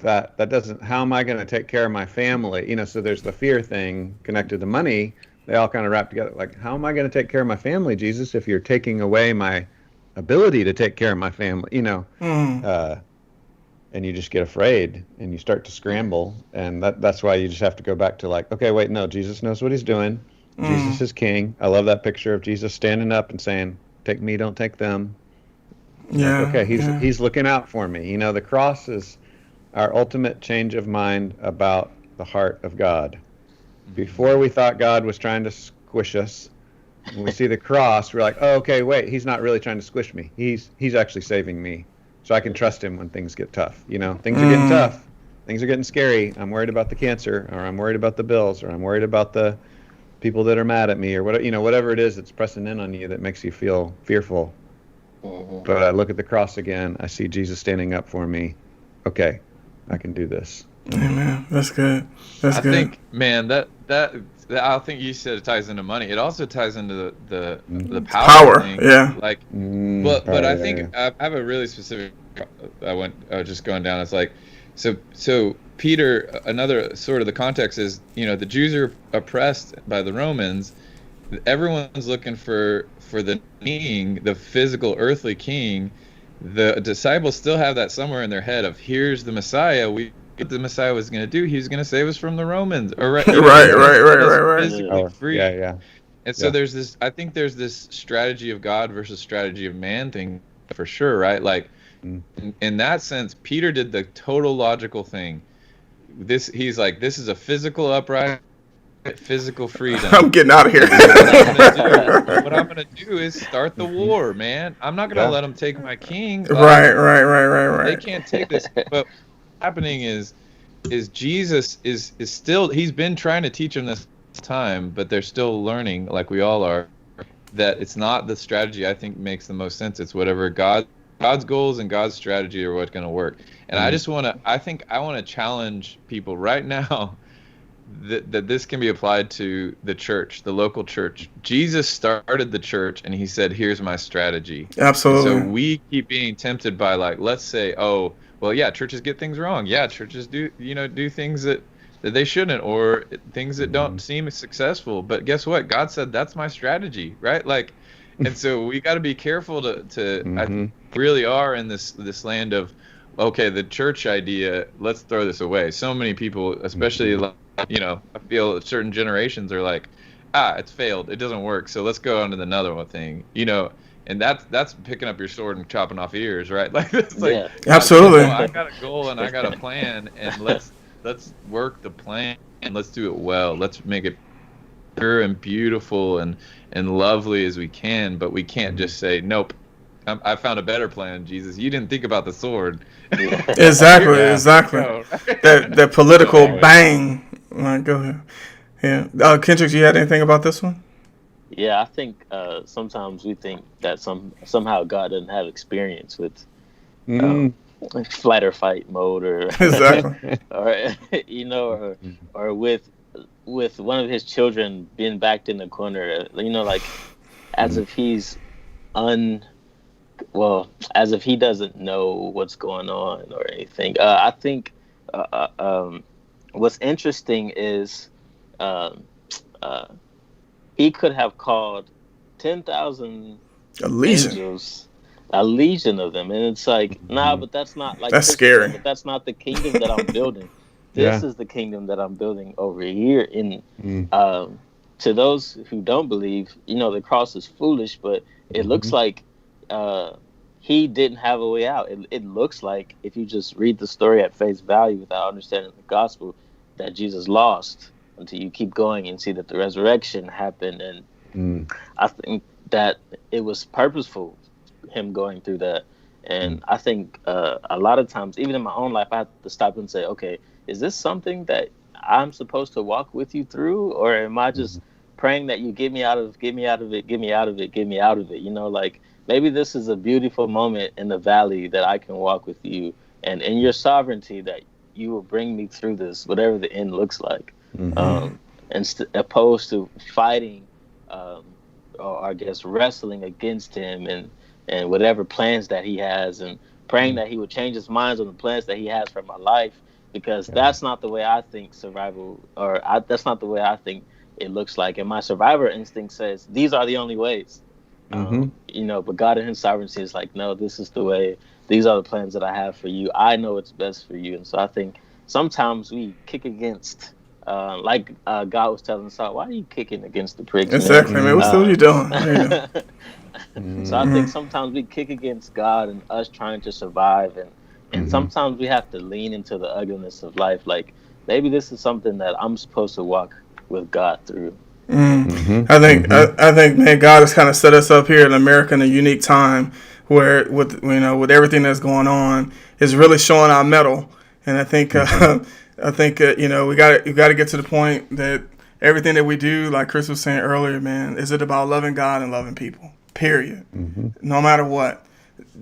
am I going to take care of my family? You know, so there's the fear thing connected to money. They all kind of wrap together. Like, how am I going to take care of my family, Jesus, if you're taking away my ability to take care of my family, you know? And you just get afraid and you start to scramble. And that's why you just have to go back to like, okay, wait, no, Jesus knows what he's doing. Jesus is king. I love that picture of Jesus standing up and saying, take me, don't take them. Yeah. Like, okay, he's looking out for me. You know, the cross is our ultimate change of mind about the heart of God. Before we thought God was trying to squish us, when we see the cross, we're like, oh, okay, wait, he's not really trying to squish me. He's actually saving me. So I can trust him when things get tough. You know, things are getting tough. Things are getting scary. I'm worried about the cancer, or I'm worried about the bills, or I'm worried about the people that are mad at me, or whatever, you know, whatever it is that's pressing in on you that makes you feel fearful. But I look at the cross again. I see Jesus standing up for me. Okay, I can do this. Amen. That's good. That's good. I think, man, that I think you said it ties into money. It also ties into the power thing. Yeah. Like, but I think I have a really specific. I was just going down. It's like, so Peter. Another sort of the context is, you know, the Jews are oppressed by the Romans. Everyone's looking for the king, the physical earthly king. The disciples still have that somewhere in their head of, here's the Messiah. What the Messiah was going to do, he was going to save us from the Romans, or right. Physically free. Yeah. And so there's this. I think there's this strategy of God versus strategy of man thing, for sure, right? Like, in that sense, Peter did the total logical thing. He's like, this is a physical uprising, physical freedom. I'm getting out of here. What I'm gonna do is start the war, man. I'm not gonna let them take my king. Right. They can't take this. But happening is Jesus is still, he's been trying to teach them this time, but they're still learning, like we all are, that it's not the strategy I think makes the most sense. It's whatever God's goals and God's strategy are what's going to work. And I want to challenge people right now that this can be applied to the church, the local church. Jesus started the church and he said, here's my strategy. Absolutely. And so we keep being tempted by, like, let's say, oh, well, yeah, churches get things wrong. Yeah, churches do things that they shouldn't, or things that don't seem successful. But guess what? God said that's my strategy, right? Like, and so we got to be careful to I think really are in this land of, okay, the church idea, let's throw this away. So many people, especially, you know, I feel certain generations are like, it's failed, it doesn't work, so let's go on to another one thing, you know. And that's picking up your sword and chopping off ears, right? Like, it's like, Yeah. Absolutely. I got a goal and I got a plan, and let's work the plan and let's do it well. Let's make it pure and beautiful and lovely as we can. But we can't just say, nope, I found a better plan, Jesus. You didn't think about the sword. Exactly. That political bang. Go ahead. Yeah. Kendrick, you had anything about this one? Yeah, I think sometimes we think that somehow God doesn't have experience with flight or fight mode, or Exactly. or you know, or with with one of his children being backed in the corner, like as if he's un as if he doesn't know what's going on or anything. I think what's interesting is um, uh, he could have called 10,000 A legion. angels, a legion of them, and it's like, nah, but that's not like That's Christian scary. said, but that's not the kingdom that I'm building. This is the kingdom that I'm building over here. In to those who don't believe, the cross is foolish, but it looks like he didn't have a way out. It looks like, if you just read the story at face value without understanding the gospel, that Jesus lost until you keep going and see that the resurrection happened. And I think that it was purposeful, him going through that. And I think a lot of times, even in my own life, I have to stop and say, okay, is this something that I'm supposed to walk with you through, or am I just praying that you get me out of it, get me out of it? Like, maybe this is a beautiful moment in the valley that I can walk with you, and in your sovereignty that you will bring me through this, whatever the end looks like. Opposed to fighting, or I guess wrestling against him and whatever plans that he has, and praying that he would change his minds on the plans that he has for my life, because that's not the way I think survival, that's not the way I think it looks like. And my survivor instinct says these are the only ways. But God in his sovereignty is like, no, this is the way. These are the plans that I have for you. I know what's best for you. And so I think sometimes we kick against, God was telling Saul, why are you kicking against the pricks? Exactly, man. What are you doing? So I think sometimes we kick against God and us trying to survive, and sometimes we have to lean into the ugliness of life. Like, maybe this is something that I'm supposed to walk with God through. I think, man, God has kind of set us up here in America in a unique time where, with everything that's going on, is really showing our mettle. And I think, we got to get to the point that everything that we do, like Chris was saying earlier, man, is it about loving God and loving people? Period. No matter what.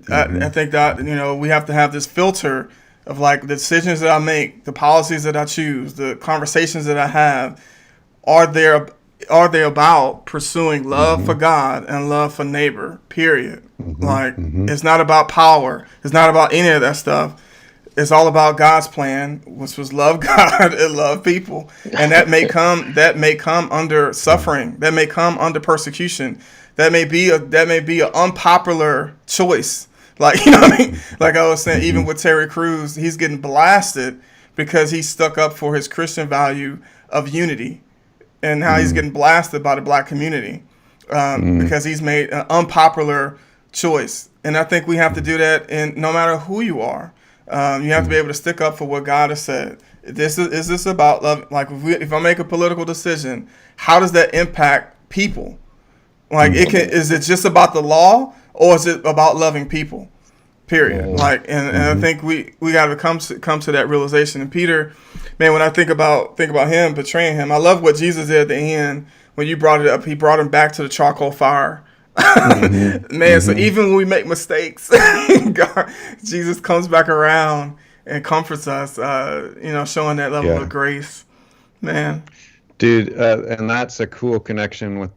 I think that we have to have this filter of, like, the decisions that I make, the policies that I choose, the conversations that I have. Are they about pursuing love for God and love for neighbor? Period. It's not about power. It's not about any of that stuff. It's all about God's plan, which was love God and love people. And that may come under suffering. That may come under persecution. That may be an unpopular choice. Like, what I mean? Like I was saying, even with Terry Crews, he's getting blasted because he stuck up for his Christian value of unity, and how he's getting blasted by the black community because he's made an unpopular choice. And I think we have to do that, and no matter who you are, you have to be able to stick up for what God has said. Is this about love? Like, if I make a political decision, how does that impact people? Like, is it just about the law, or is it about loving people? Period. Like, and I think we got to come to that realization. And Peter, man, when I think about him betraying him, I love what Jesus did at the end when you brought it up. He brought him back to the charcoal fire. Man, so even when we make mistakes, God, Jesus comes back around and comforts us. Showing that level of grace, man. Dude, and that's a cool connection with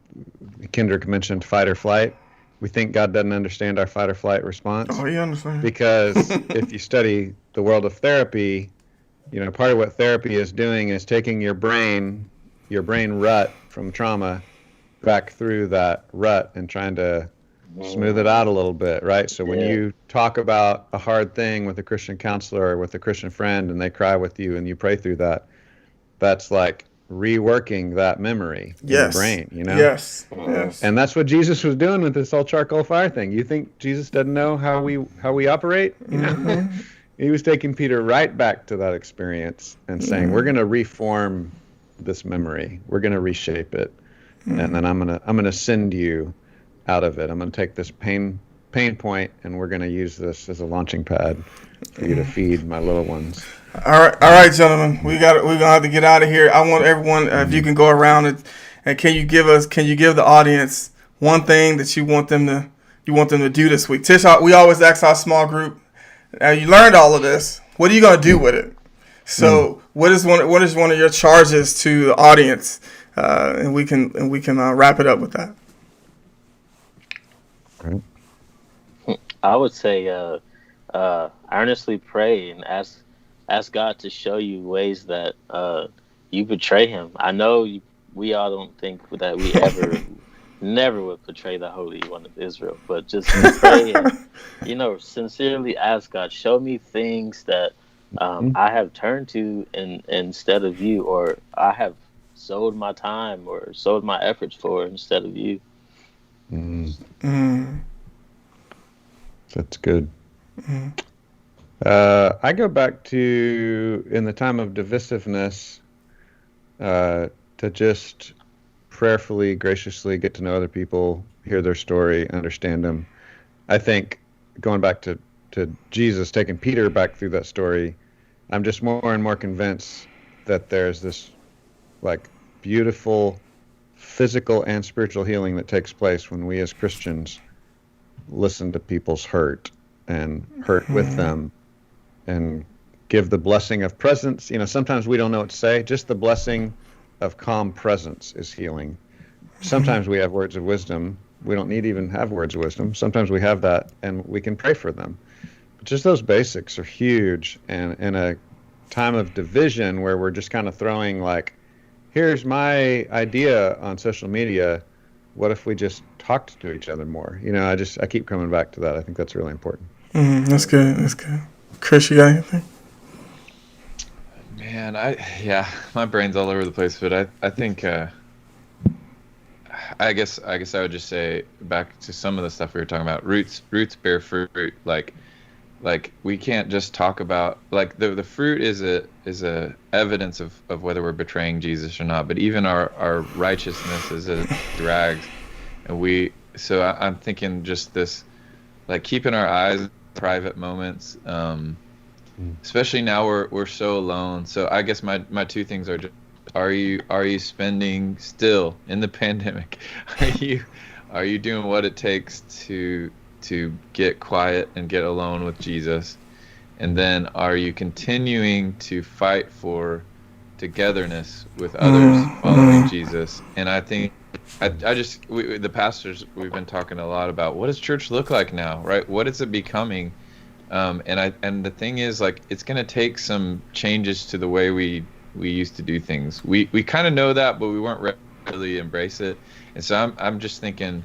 Kendrick mentioned fight or flight. We think God doesn't understand our fight or flight response. Oh, he understands. Because if you study the world of therapy, part of what therapy is doing is taking your brain rut from trauma back through that rut and trying to smooth it out a little bit, right? So when you talk about a hard thing with a Christian counselor or with a Christian friend and they cry with you and you pray through that, that's like reworking that memory in your brain, Yes. And that's what Jesus was doing with this whole charcoal fire thing. You think Jesus doesn't know how we operate? He was taking Peter right back to that experience and saying, we're going to reform this memory. We're going to reshape it. And then I'm going to send you out of it. I'm going to take this pain point and we're going to use this as a launching pad for you to feed my little ones. All right, gentlemen. We're gonna have to get out of here. I want everyone, if you can go around and can you give the audience one thing that you want them to do this week? Tish, we always ask our small group, you learned all of this. What are you gonna do with it? So what is one of your charges to the audience, and we can wrap it up with that. I would say earnestly pray and ask God to show you ways that you betray Him. I know we all don't think that we never would betray the Holy One of Israel, but just pray and sincerely ask God, show me things that I have turned to instead of you, or I have sold my time or sold my efforts for instead of you. That's good. I go back to, in the time of divisiveness, to just prayerfully, graciously get to know other people, hear their story, understand them. I think going back to Jesus, taking Peter back through that story, I'm just more and more convinced that there's this like beautiful physical and spiritual healing that takes place when we as Christians listen to people's hurt and hurt with them and give the blessing of presence. Sometimes we don't know what to say. Just the blessing of calm presence is healing. Sometimes we have words of wisdom. We don't need to even have words of wisdom. Sometimes we have that and we can pray for them. But just those basics are huge. And in a time of division where we're just kind of throwing like, here's my idea on social media, what if we just talked to each other more? I keep coming back to that. I think that's really important. That's good. That's good. Chris, you got anything? Man, my brain's all over the place, but I think I guess I would just say back to some of the stuff we were talking about. Roots bear fruit. Like we can't just talk about like the fruit is a evidence of whether we're betraying Jesus or not. But even our righteousness is a drag, and so I'm thinking just this, like keeping our eyes on private moments. Especially now we're so alone. So I guess my two things are just, are you spending still in the pandemic? Are you doing what it takes to get quiet and get alone with Jesus? And then are you continuing to fight for togetherness with others following Jesus? And I think the pastors, we've been talking a lot about what does church look like now, right? What is it becoming? And the thing is, like, it's going to take some changes to the way we used to do things. We kind of know that, but we weren't ready to really embrace it. And so I'm just thinking,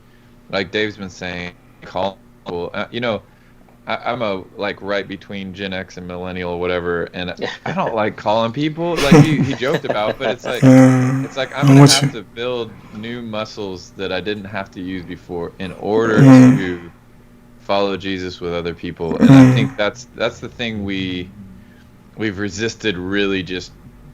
like Dave's been saying, call people. I'm a like right between Gen X and millennial or whatever, and I don't like calling people like he joked about, but it's like I'm gonna have to build new muscles that I didn't have to use before in order to follow Jesus with other people. And I think that's the thing we've resisted really just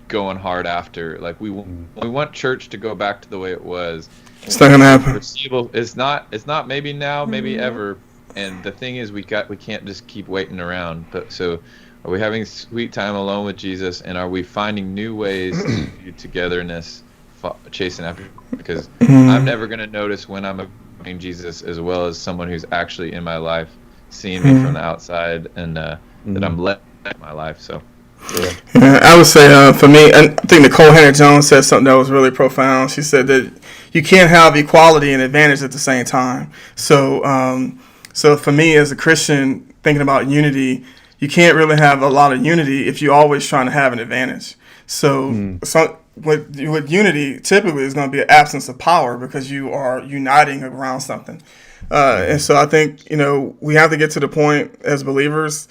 going hard after. Like we want church to go back to the way it was. It's not gonna happen. It's not maybe now, maybe ever. And the thing is, we can't just keep waiting around. But so, are we having sweet time alone with Jesus, and are we finding new ways to do togetherness, chasing after? Because I'm never gonna notice when I'm following Jesus as well as someone who's actually in my life, seeing me from the outside, and that I'm led in my life. So. Yeah, I would say for me, and I think Nicole Hannah-Jones said something that was really profound. She said that you can't have equality and advantage at the same time. So for me as a Christian, thinking about unity, you can't really have a lot of unity if you're always trying to have an advantage. So with unity, typically is going to be an absence of power because you are uniting around something. And so I think we have to get to the point as believers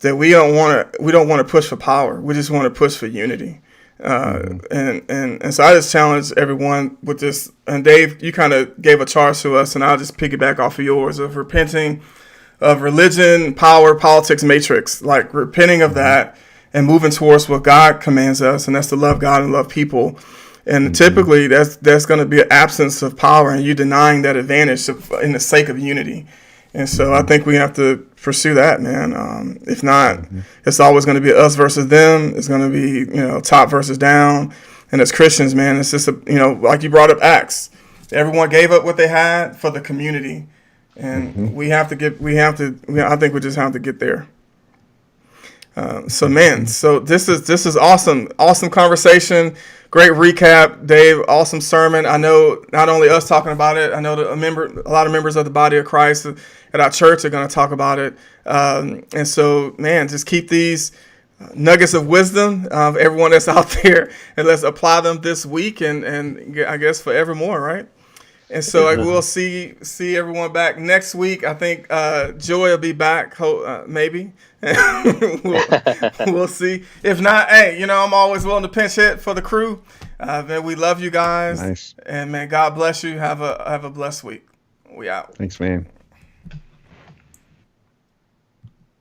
that we don't want to push for power. We just want to push for unity. And so I just challenge everyone with this. And Dave, you kind of gave a charge to us, and I'll just piggyback off of yours of repenting of religion, power, politics, matrix, like repenting of that and moving towards what God commands us, and that's to love God and love people. And typically that's going to be an absence of power, and you denying that advantage in the sake of unity. And so I think we have to pursue that, man. If not, it's always going to be us versus them. It's going to be, top versus down. And as Christians, man, it's just, like you brought up Acts. Everyone gave up what they had for the community. And I think we just have to get there. So this is awesome conversation, great recap, Dave. Awesome sermon. I know not only us talking about it. I know that a lot of members of the body of Christ at our church are going to talk about it. And so, man, just keep these nuggets of wisdom of everyone that's out there, and let's apply them this week and I guess forevermore, right? And so we'll see everyone back next week. I think Joy will be back, maybe. we'll see. If not, hey, I'm always willing to pinch hit for the crew. Man, we love you guys. Nice. And man, God bless you. Have a blessed week. We out. Thanks, man.